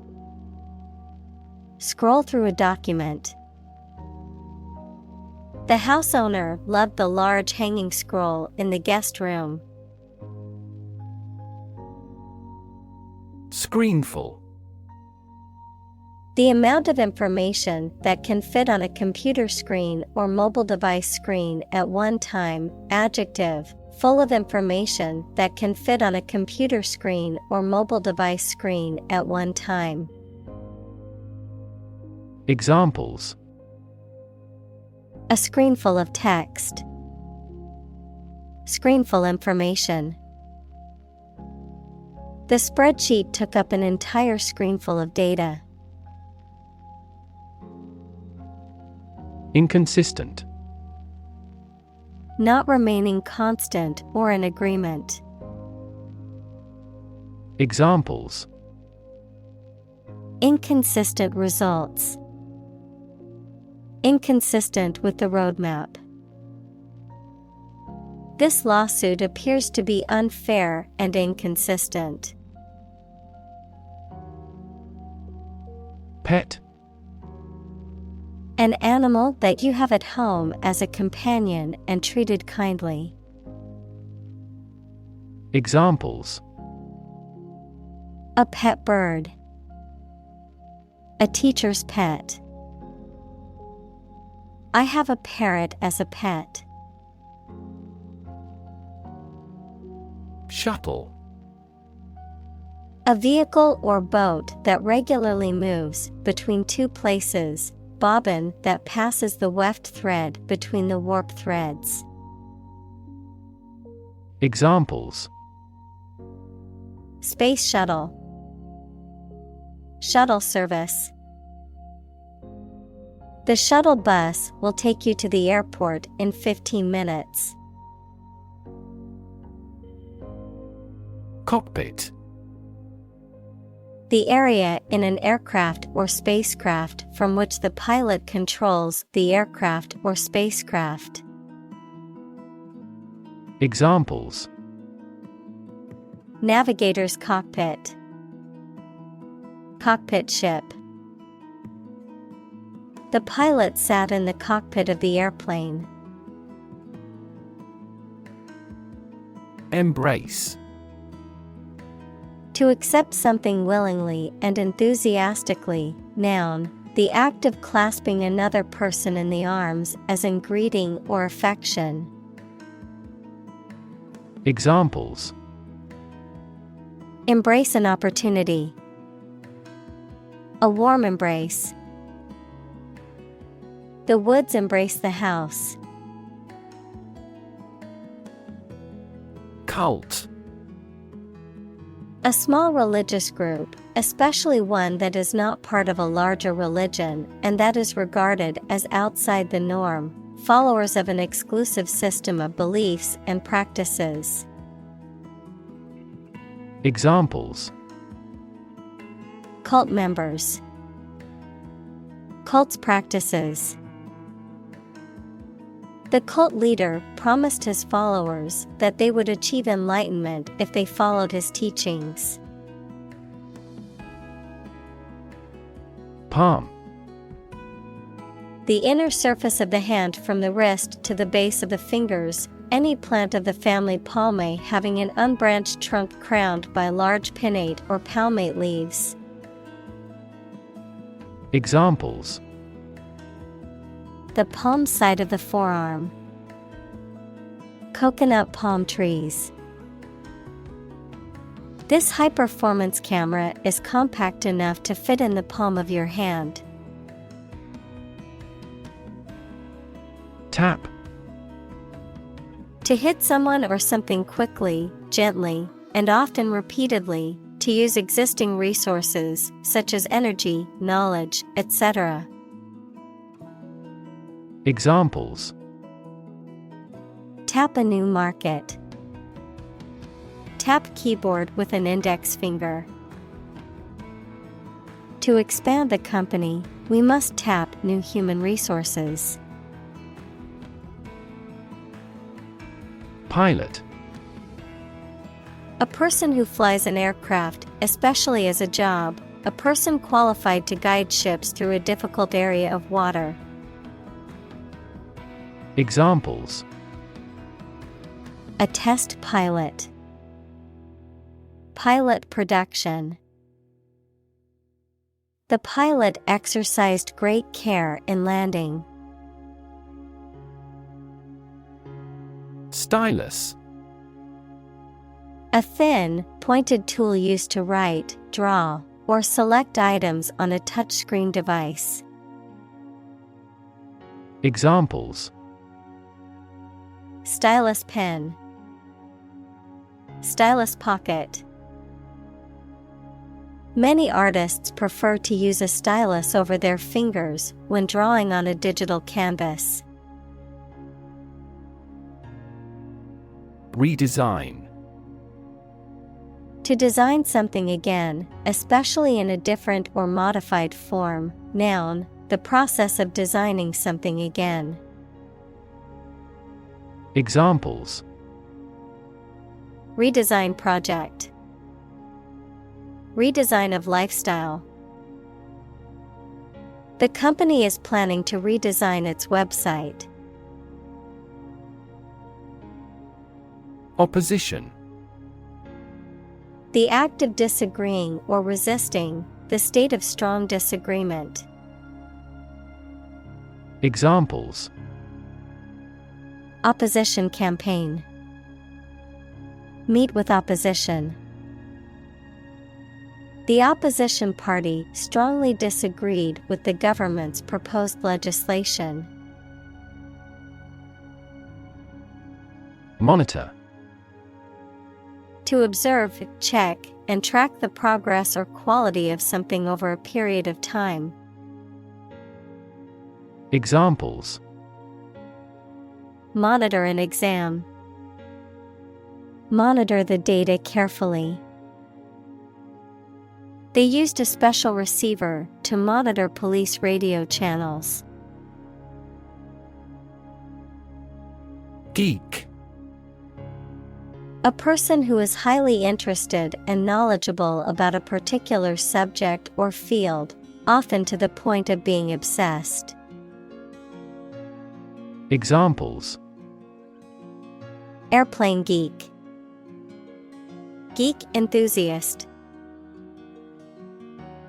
Scroll through a document. The house owner loved the large hanging scroll in the guest room. Screenful. The amount of information that can fit on a computer screen or mobile device screen at one time. Adjective, full of information that can fit on a computer screen or mobile device screen at one time. Examples. A screen full of text. Screenful information. The spreadsheet took up an entire screenful of data. Inconsistent. Not remaining constant or in agreement. Examples. Inconsistent results. Inconsistent with the roadmap. This lawsuit appears to be unfair and inconsistent. Pet. An animal that you have at home as a companion and treated kindly. Examples: A pet bird. A teacher's pet. I have a parrot as a pet. Shuttle. A vehicle or boat that regularly moves between two places, bobbin that passes the weft thread between the warp threads. Examples: Space shuttle. Shuttle service. The shuttle bus will take you to the airport in 15 minutes. Cockpit. The area in an aircraft or spacecraft from which the pilot controls the aircraft or spacecraft. Examples: Navigator's cockpit. Cockpit ship. The pilot sat in the cockpit of the airplane. Embrace. To accept something willingly and enthusiastically. Noun, the act of clasping another person in the arms as in greeting or affection. Examples: Embrace an opportunity. A warm embrace. The woods embrace the house. Cult. A small religious group, especially one that is not part of a larger religion and that is regarded as outside the norm, followers of an exclusive system of beliefs and practices. Examples: Cult members. Cult's practices. The cult leader promised his followers that they would achieve enlightenment if they followed his teachings. Palm. The inner surface of the hand from the wrist to the base of the fingers, any plant of the family Palmae having an unbranched trunk crowned by large pinnate or palmate leaves. Examples: The palm side of the forearm. Coconut palm trees. This high-performance camera is compact enough to fit in the palm of your hand. Tap. To hit someone or something quickly, gently, and often repeatedly, to use existing resources, such as energy, knowledge, etc. Examples: Tap a new market. Tap keyboard with an index finger. To expand the company, we must tap new human resources. Pilot. A person who flies an aircraft, especially as a job, a person qualified to guide ships through a difficult area of water. Examples: A test pilot. Pilot production. The pilot exercised great care in landing. Stylus. A thin, pointed tool used to write, draw, or select items on a touchscreen device. Examples: Stylus pen. Stylus pocket. Many artists prefer to use a stylus over their fingers when drawing on a digital canvas. Redesign. To design something again, especially in a different or modified form. Noun, the process of designing something again. Examples: Redesign project. Redesign of lifestyle. The company is planning to redesign its website. Opposition. The act of disagreeing or resisting, the state of strong disagreement. Examples: Opposition campaign. Meet with opposition. The opposition party strongly disagreed with the government's proposed legislation. Monitor. To observe, check, and track the progress or quality of something over a period of time. Examples: Monitor an exam. Monitor the data carefully. They used a special receiver to monitor police radio channels. Geek. A person who is highly interested and knowledgeable about a particular subject or field, often to the point of being obsessed. Examples: Airplane geek. Geek enthusiast.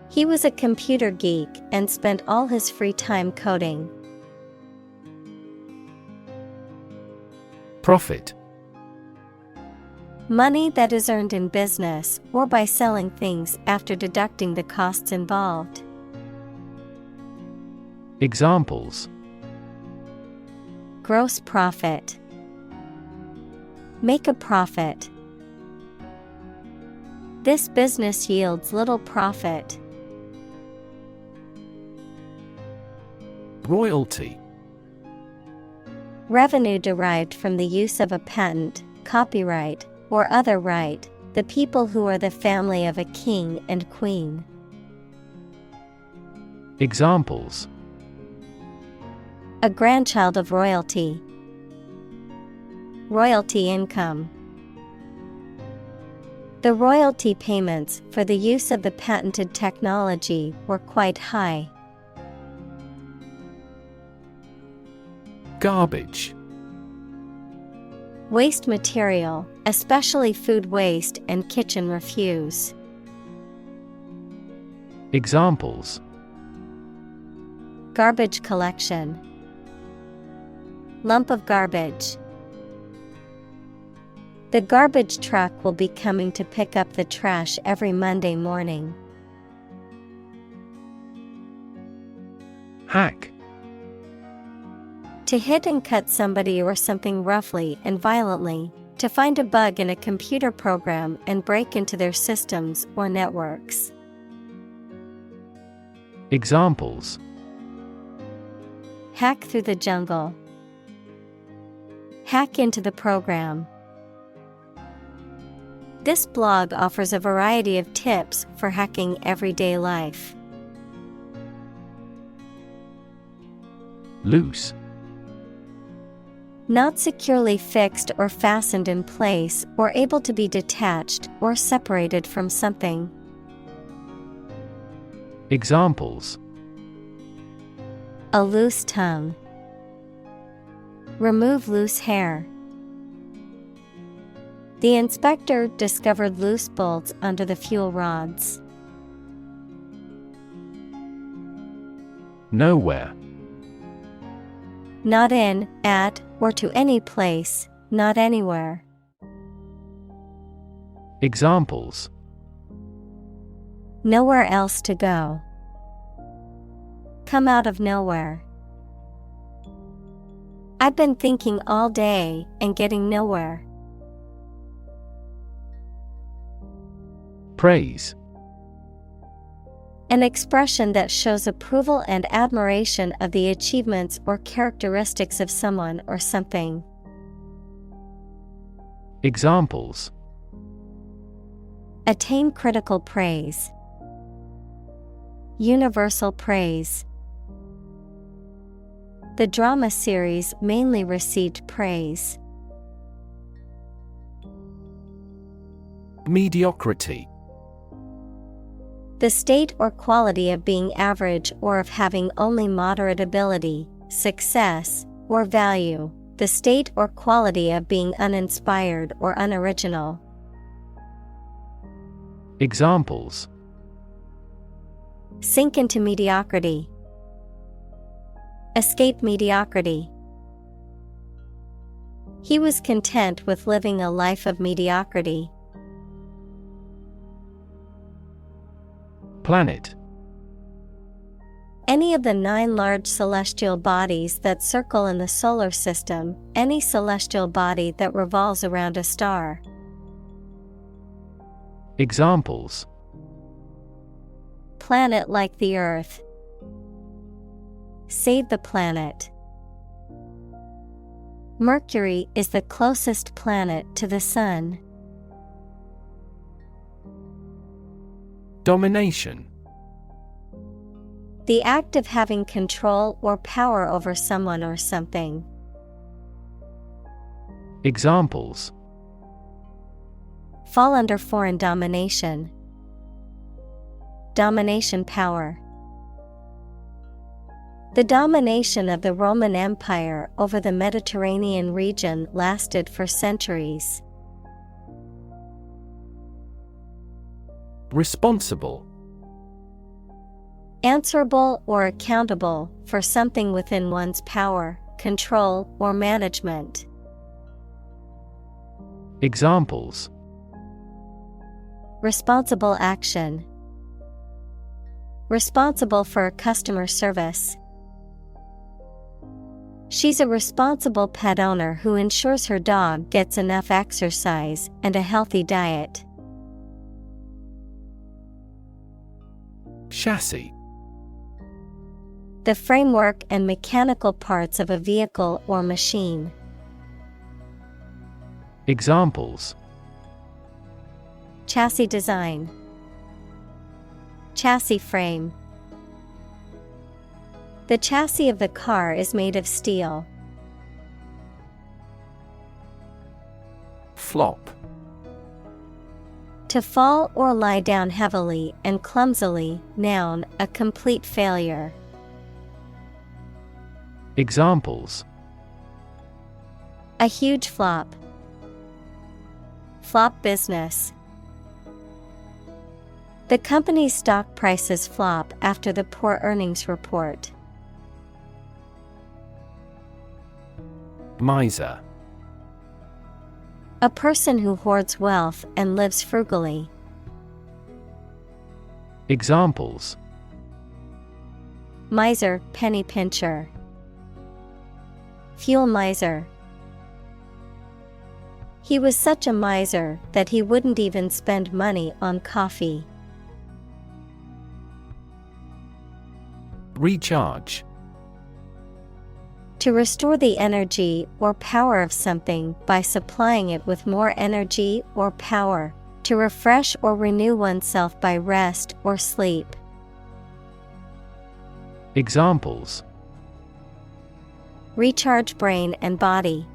He was a computer geek and spent all his free time coding. Profit. Money that is earned in business or by selling things after deducting the costs involved. Examples: Gross profit. Make a profit. This business yields little profit. Royalty. Revenue derived from the use of a patent, copyright, or other right, the people who are the family of a king and queen. Examples: A grandchild of royalty. Royalty income. The royalty payments for the use of the patented technology were quite high. Garbage. Waste material, especially food waste and kitchen refuse. Examples: Garbage collection. Lump of garbage. The garbage truck will be coming to pick up the trash every Monday morning. Hack. To hit and cut somebody or something roughly and violently, to find a bug in a computer program and break into their systems or networks. Examples: Hack through the jungle. Hack into the program. This blog offers a variety of tips for hacking everyday life. Loose. Not securely fixed or fastened in place or able to be detached or separated from something. Examples: A loose tongue. Remove loose hair. The inspector discovered loose bolts under the fuel rods. Nowhere. Not in, at, or to any place, not anywhere. Examples: Nowhere else to go. Come out of nowhere. I've been thinking all day and getting nowhere. Praise. An expression that shows approval and admiration of the achievements or characteristics of someone or something. Examples: Attain critical praise. Universal praise. The drama series mainly received praise. Mediocrity. The state or quality of being average or of having only moderate ability, success, or value. The state or quality of being uninspired or unoriginal. Examples: Sink into mediocrity. Escape mediocrity. He was content with living a life of mediocrity. Planet. Any of the 9 large celestial bodies that circle in the solar system, any celestial body that revolves around a star. Examples: Planet like the Earth. Save the planet. Mercury is the closest planet to the Sun. Domination. The act of having control or power over someone or something. Examples: Fall under foreign domination. Domination power. The domination of the Roman Empire over the Mediterranean region lasted for centuries. Responsible. Answerable or accountable for something within one's power, control, or management. Examples: Responsible action. Responsible for customer service. She's a responsible pet owner who ensures her dog gets enough exercise and a healthy diet. Chassis. The framework and mechanical parts of a vehicle or machine. Examples: Chassis design. Chassis frame. The chassis of the car is made of steel. Flop. To fall or lie down heavily and clumsily, noun, a complete failure. Examples: A huge flop. Flop business. The company's stock prices flop after the poor earnings report. Miser. A person who hoards wealth and lives frugally. Examples: Miser, penny pincher. Fuel miser. He was such a miser that he wouldn't even spend money on coffee. Recharge. To restore the energy or power of something by supplying it with more energy or power. To refresh or renew oneself by rest or sleep. Examples: Recharge brain and body.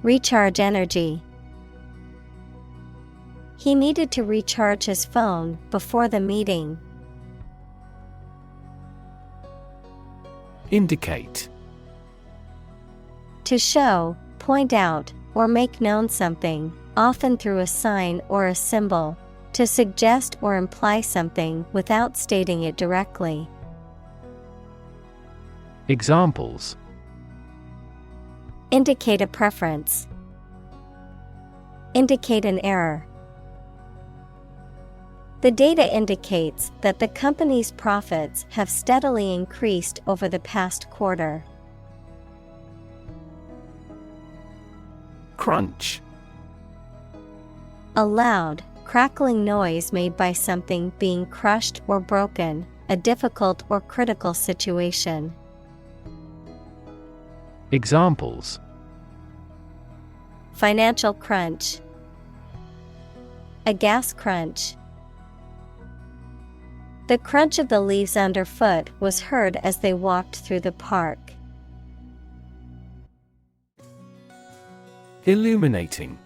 Recharge energy. He needed to recharge his phone before the meeting. Indicate. To show, point out, or make known something, often through a sign or a symbol. To suggest or imply something without stating it directly. Examples: Indicate a preference. Indicate an error. The data indicates that the company's profits have steadily increased over the past quarter. Crunch. A loud, crackling noise made by something being crushed or broken, a difficult or critical situation. Examples: Financial crunch. A gas crunch. The crunch of the leaves underfoot was heard as they walked through the park. Illuminating.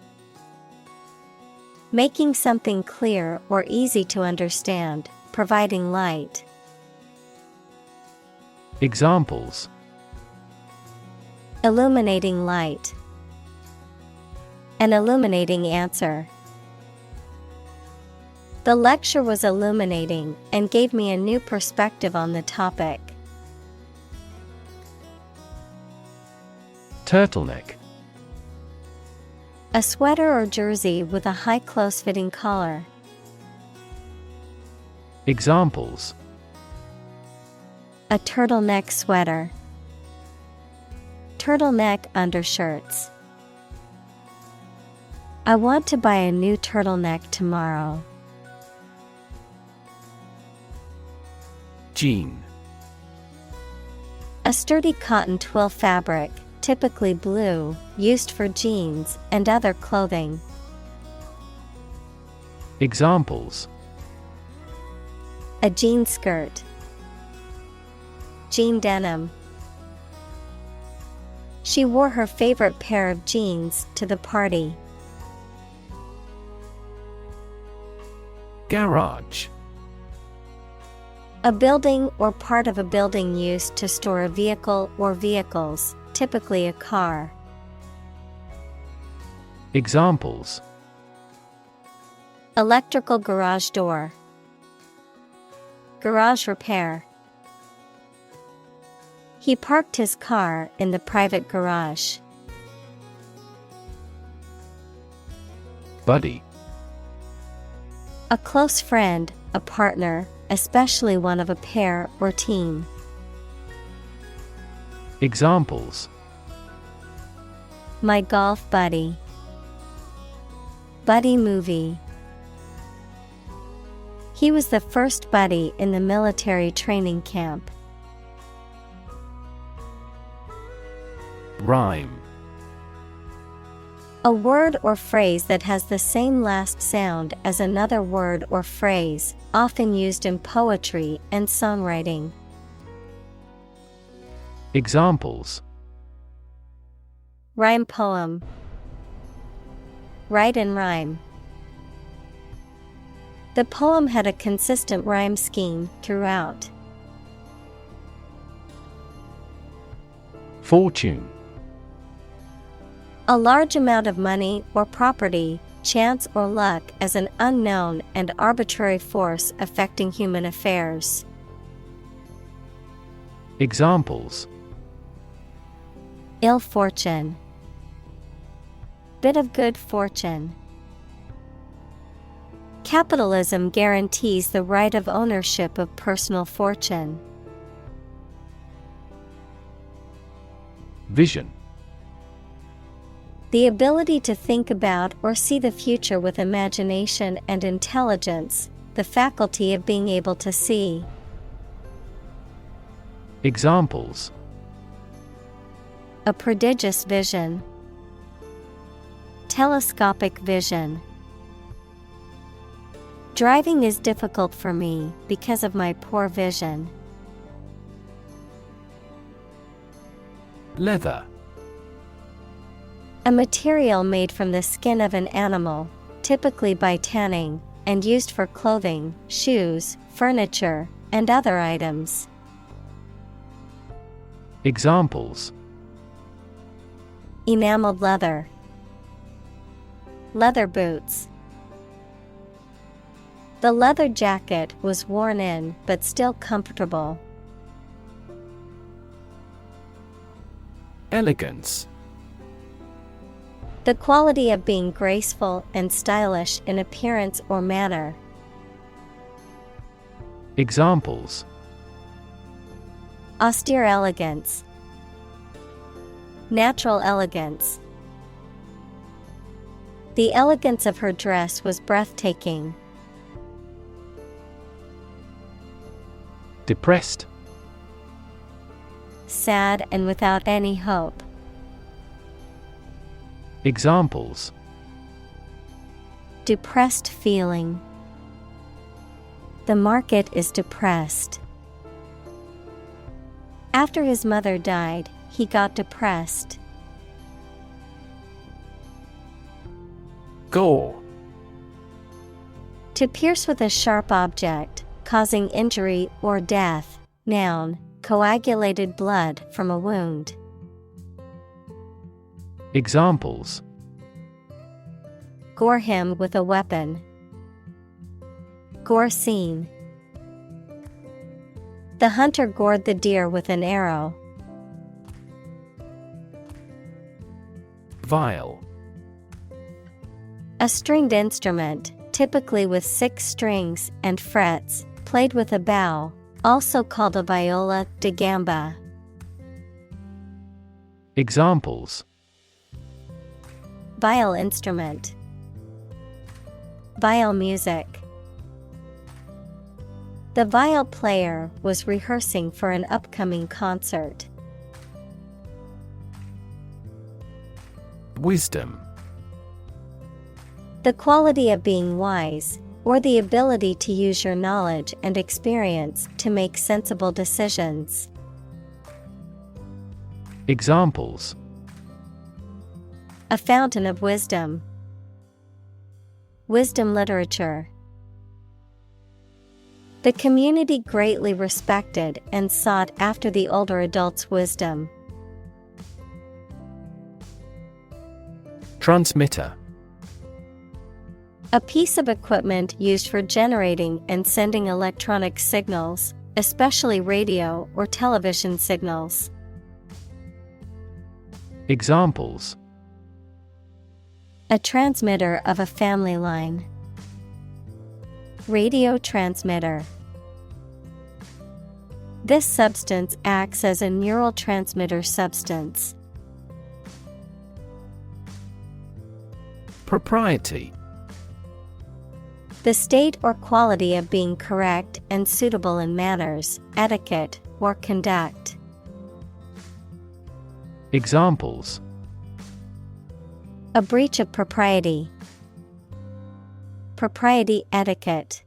Making something clear or easy to understand, providing light. Examples: Illuminating light. An illuminating answer. The lecture was illuminating and gave me a new perspective on the topic. Turtleneck. A sweater or jersey with a high close-fitting collar. Examples: A turtleneck sweater. Turtleneck undershirts. I want to buy a new turtleneck tomorrow. Jean. A sturdy cotton twill fabric, typically blue, used for jeans and other clothing. Examples: A jean skirt. Jean denim. She wore her favorite pair of jeans to the party. Garage. A building or part of a building used to store a vehicle or vehicles, typically a car. Examples: Electrical garage door. Garage repair. He parked his car in the private garage. Buddy. A close friend, a partner, especially one of a pair or team. Examples: My golf buddy. Buddy movie. He was the first buddy in the military training camp. Rhyme. A word or phrase that has the same last sound as another word or phrase, often used in poetry and songwriting. Examples: Rhyme poem. Write and rhyme. The poem had a consistent rhyme scheme throughout. Fortune. A large amount of money or property, chance or luck as an unknown and arbitrary force affecting human affairs. Examples: Ill fortune. Bit of good fortune. Capitalism guarantees the right of ownership of personal fortune. Vision. The ability to think about or see the future with imagination and intelligence, the faculty of being able to see. Examples: A prodigious vision. Telescopic vision. Driving is difficult for me because of my poor vision. Leather. A material made from the skin of an animal, typically by tanning, and used for clothing, shoes, furniture, and other items. Examples: Enameled leather. Leather boots. The leather jacket was worn in but still comfortable. Elegance. The quality of being graceful and stylish in appearance or manner. Examples: Austere elegance. Natural elegance. The elegance of her dress was breathtaking. Depressed. Sad and without any hope. Examples: Depressed feeling. The market is depressed. After his mother died, he got depressed. Gore. To pierce with a sharp object, causing injury or death. Noun, coagulated blood from a wound. Examples: Gore him with a weapon. Gore scene. The hunter gored the deer with an arrow. Viol. A stringed instrument, typically with 6 strings and frets, played with a bow, also called a viola da gamba. Examples: Viol instrument. Viol music. The viol player was rehearsing for an upcoming concert. Wisdom. The quality of being wise, or the ability to use your knowledge and experience to make sensible decisions. Examples: A fountain of wisdom. Wisdom literature. The community greatly respected and sought after the older adult's wisdom. Transmitter. A piece of equipment used for generating and sending electronic signals, especially radio or television signals. Examples: A transmitter of a family line. Radio transmitter. This substance acts as a neural transmitter substance. Propriety. The state or quality of being correct and suitable in manners, etiquette, or conduct. Examples: A breach of propriety. Propriety etiquette.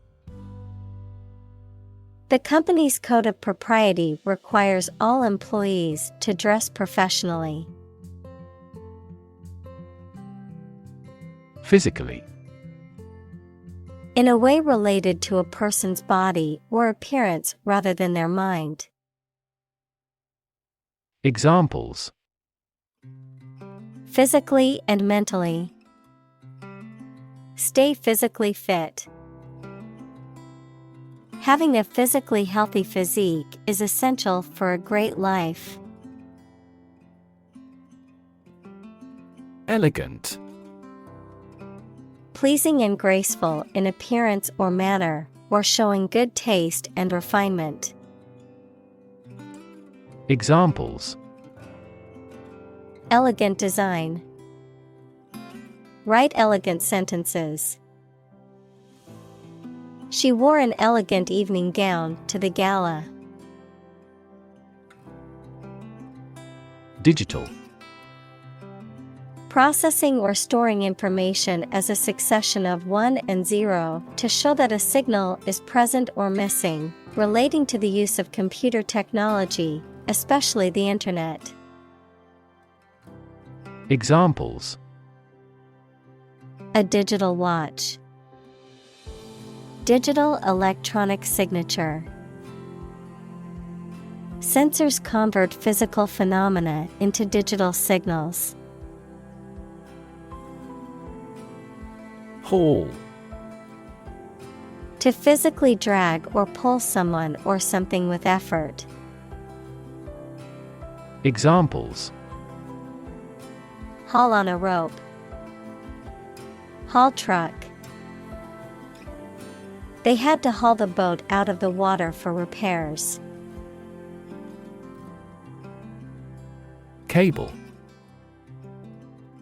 The company's code of propriety requires all employees to dress professionally. Physically. In a way related to a person's body or appearance rather than their mind. Examples: Physically and mentally. Stay physically fit. Having a physically healthy physique is essential for a great life. Elegant. Pleasing and graceful in appearance or manner, or showing good taste and refinement. Examples: Elegant design. Write elegant sentences. She wore an elegant evening gown to the gala. Digital. Processing or storing information as a succession of 1 and 0 to show that a signal is present or missing, relating to the use of computer technology, especially the Internet. Examples: A digital watch. Digital electronic signature. Sensors convert physical phenomena into digital signals. Haul. To physically drag or pull someone or something with effort. Examples: Haul on a rope. Haul truck. They had to haul the boat out of the water for repairs. Cable.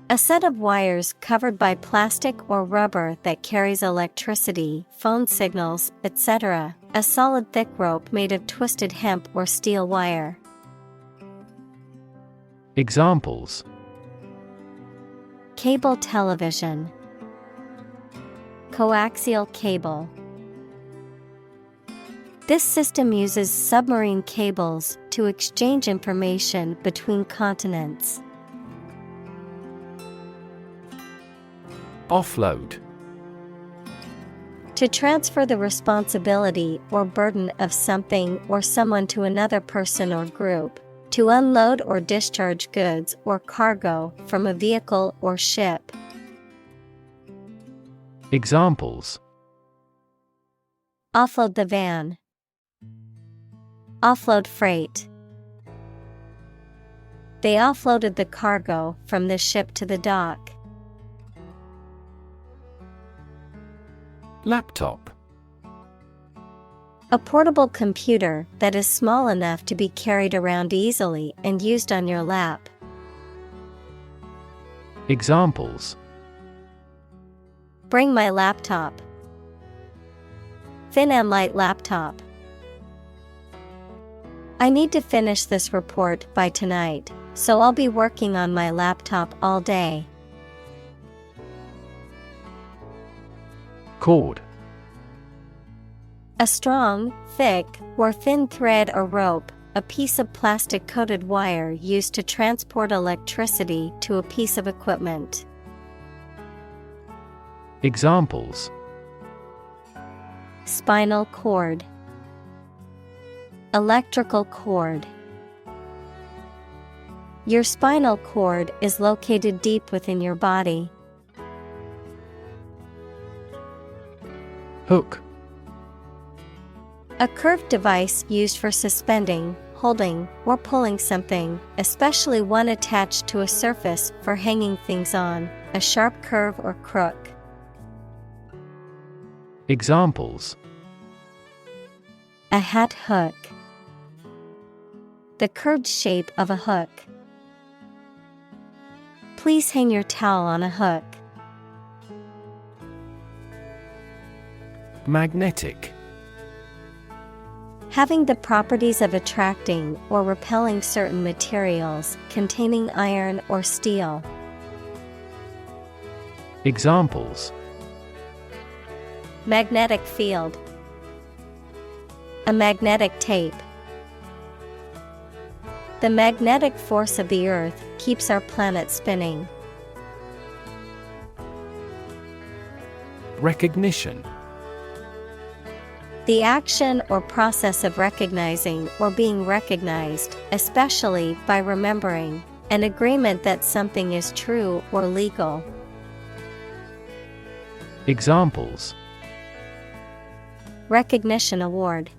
A set of wires covered by plastic or rubber that carries electricity, phone signals, etc. A solid thick rope made of twisted hemp or steel wire. Examples: Cable television. Coaxial cable. This system uses submarine cables to exchange information between continents. Offload. To transfer the responsibility or burden of something or someone to another person or group. To unload or discharge goods or cargo from a vehicle or ship. Examples: Offload the van. Offload freight. They offloaded the cargo from the ship to the dock. Laptop. A portable computer that is small enough to be carried around easily and used on your lap. Examples: Bring my laptop. Thin and light laptop. I need to finish this report by tonight, so I'll be working on my laptop all day. Cord. A strong, thick, or thin thread or rope, a piece of plastic-coated wire used to transport electricity to a piece of equipment. Examples: Spinal cord. Electrical cord. Your spinal cord is located deep within your body. Hook. A curved device used for suspending, holding, or pulling something, especially one attached to a surface for hanging things on, a sharp curve or crook. Examples: A hat hook. The curved shape of a hook. Please hang your towel on a hook. Magnetic. Having the properties of attracting or repelling certain materials containing iron or steel. Examples: Magnetic field. A magnetic tape. The magnetic force of the Earth keeps our planet spinning. Recognition. The action or process of recognizing or being recognized, especially by remembering, an agreement that something is true or legal. Examples: Recognition award.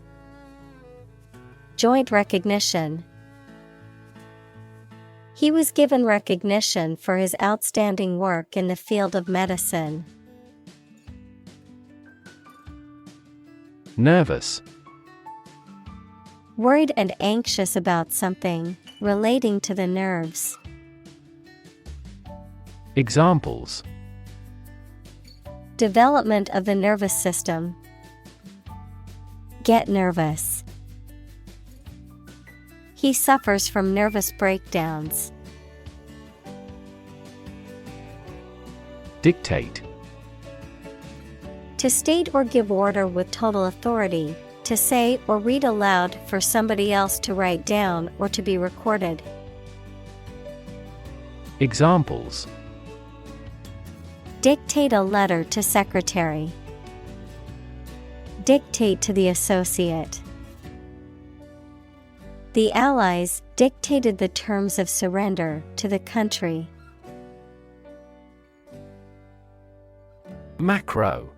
Joint recognition. He was given recognition for his outstanding work in the field of medicine. Nervous. Worried and anxious about something, relating to the nerves. Examples: Development of the nervous system. Get nervous. He suffers from nervous breakdowns. Dictate. To state or give order with total authority, to say or read aloud for somebody else to write down or to be recorded. Examples: Dictate a letter to secretary. Dictate to the associate. The Allies dictated the terms of surrender to the country. Macro.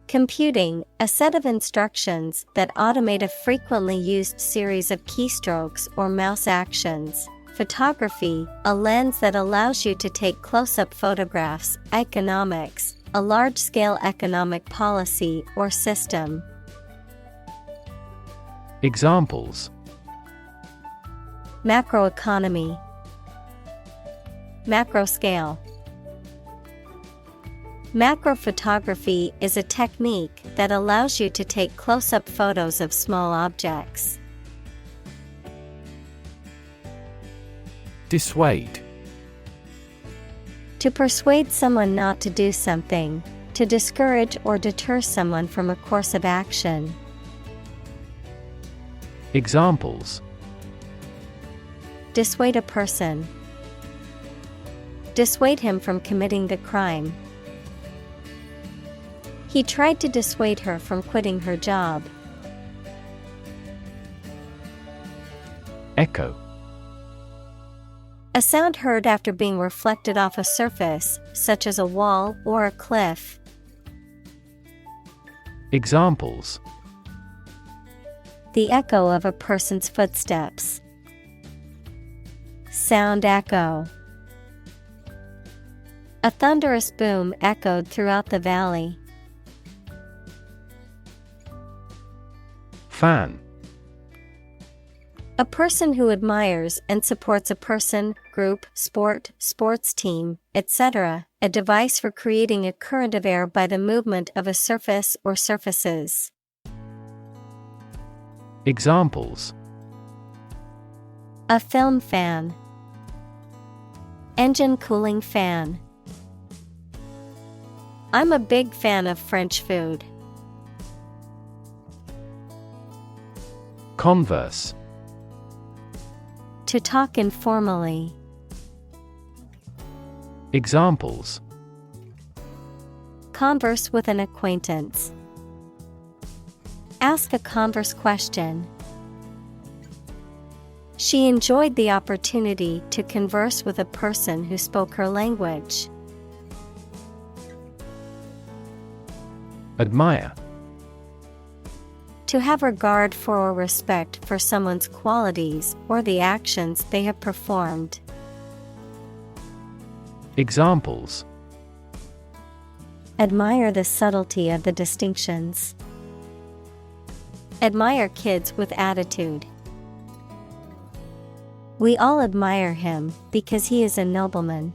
Computing, a set of instructions that automate a frequently used series of keystrokes or mouse actions. Photography, a lens that allows you to take close-up photographs. Economics, a large-scale economic policy or system. Examples: Macroeconomy. Macro scale. Macrophotography is a technique that allows you to take close-up photos of small objects. Dissuade. To persuade someone not to do something, to discourage or deter someone from a course of action. Examples: Dissuade a person. Dissuade him from committing the crime. He tried to dissuade her from quitting her job. Echo. A sound heard after being reflected off a surface, such as a wall or a cliff. Examples: The echo of a person's footsteps. Sound echo. A thunderous boom echoed throughout the valley. Fan. A person who admires and supports a person, group, sport, sports team, etc., a device for creating a current of air by the movement of a surface or surfaces. Examples: A film fan. Engine cooling fan. I'm a big fan of French food. Converse. To talk informally. Examples: Converse with an acquaintance. Ask a converse question. She enjoyed the opportunity to converse with a person who spoke her language. Admire. To have regard for or respect for someone's qualities or the actions they have performed. Examples: Admire the subtlety of the distinctions. Admire kids with attitude. We all admire him because he is a nobleman.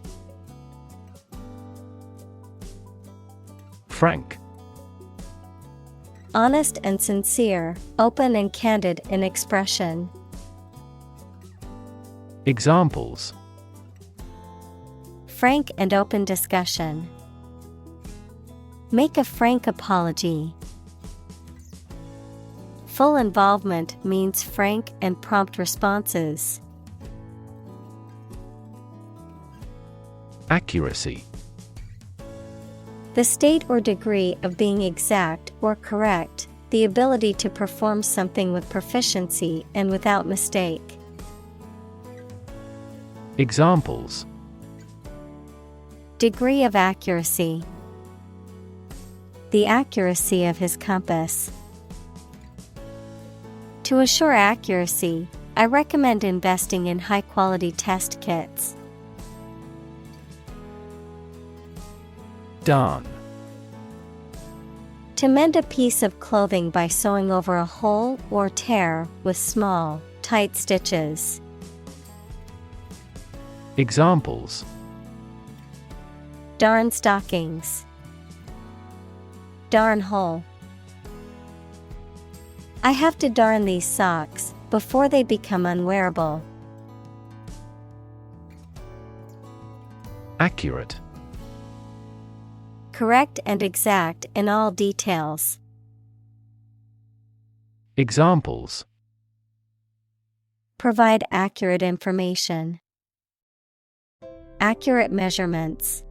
Frank. Honest and sincere, open and candid in expression. Examples: Frank and open discussion. Make a frank apology. Full involvement means frank and prompt responses. Accuracy. The state or degree of being exact or correct, the ability to perform something with proficiency and without mistake. Examples: Degree of accuracy. The accuracy of his compass. To assure accuracy, I recommend investing in high-quality test kits. Darn. To mend a piece of clothing by sewing over a hole or tear with small, tight stitches. Examples: Darn stockings. Darn hole. I have to darn these socks before they become unwearable. Accurate. Correct and exact in all details. Examples: Provide accurate information. Accurate measurements.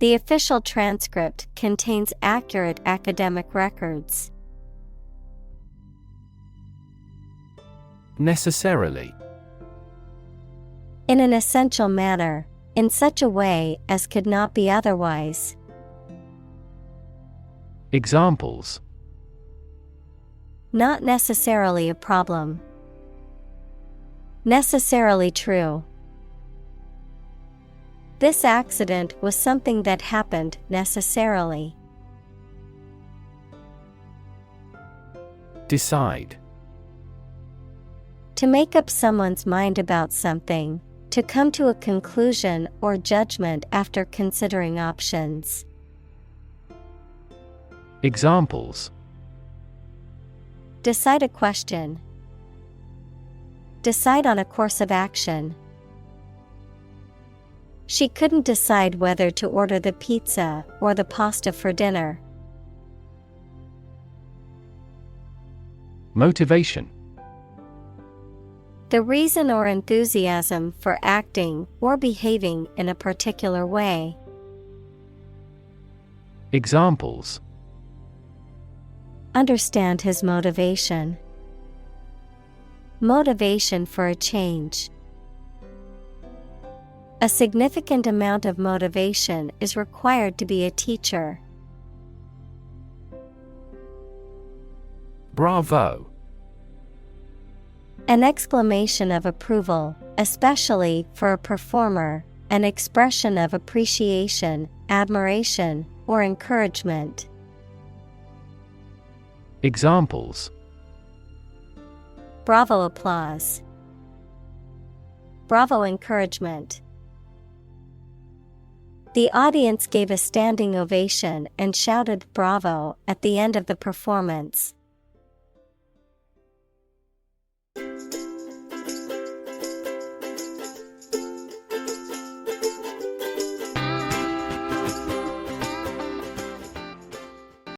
The official transcript contains accurate academic records. Necessarily. In an essential manner, in such a way as could not be otherwise. Examples: Not necessarily a problem. Necessarily true. This accident was something that happened necessarily. Decide. To make up someone's mind about something. To come to a conclusion or judgment after considering options. Examples: Decide a question. Decide on a course of action. She couldn't decide whether to order the pizza or the pasta for dinner. Motivation. The reason or enthusiasm for acting or behaving in a particular way. Examples. Understand his motivation. Motivation for a change. A significant amount of motivation is required to be a teacher. Bravo. An exclamation of approval, especially for a performer, an expression of appreciation, admiration, or encouragement. Examples. Bravo applause. Bravo encouragement. The audience gave a standing ovation and shouted "Bravo" at the end of the performance.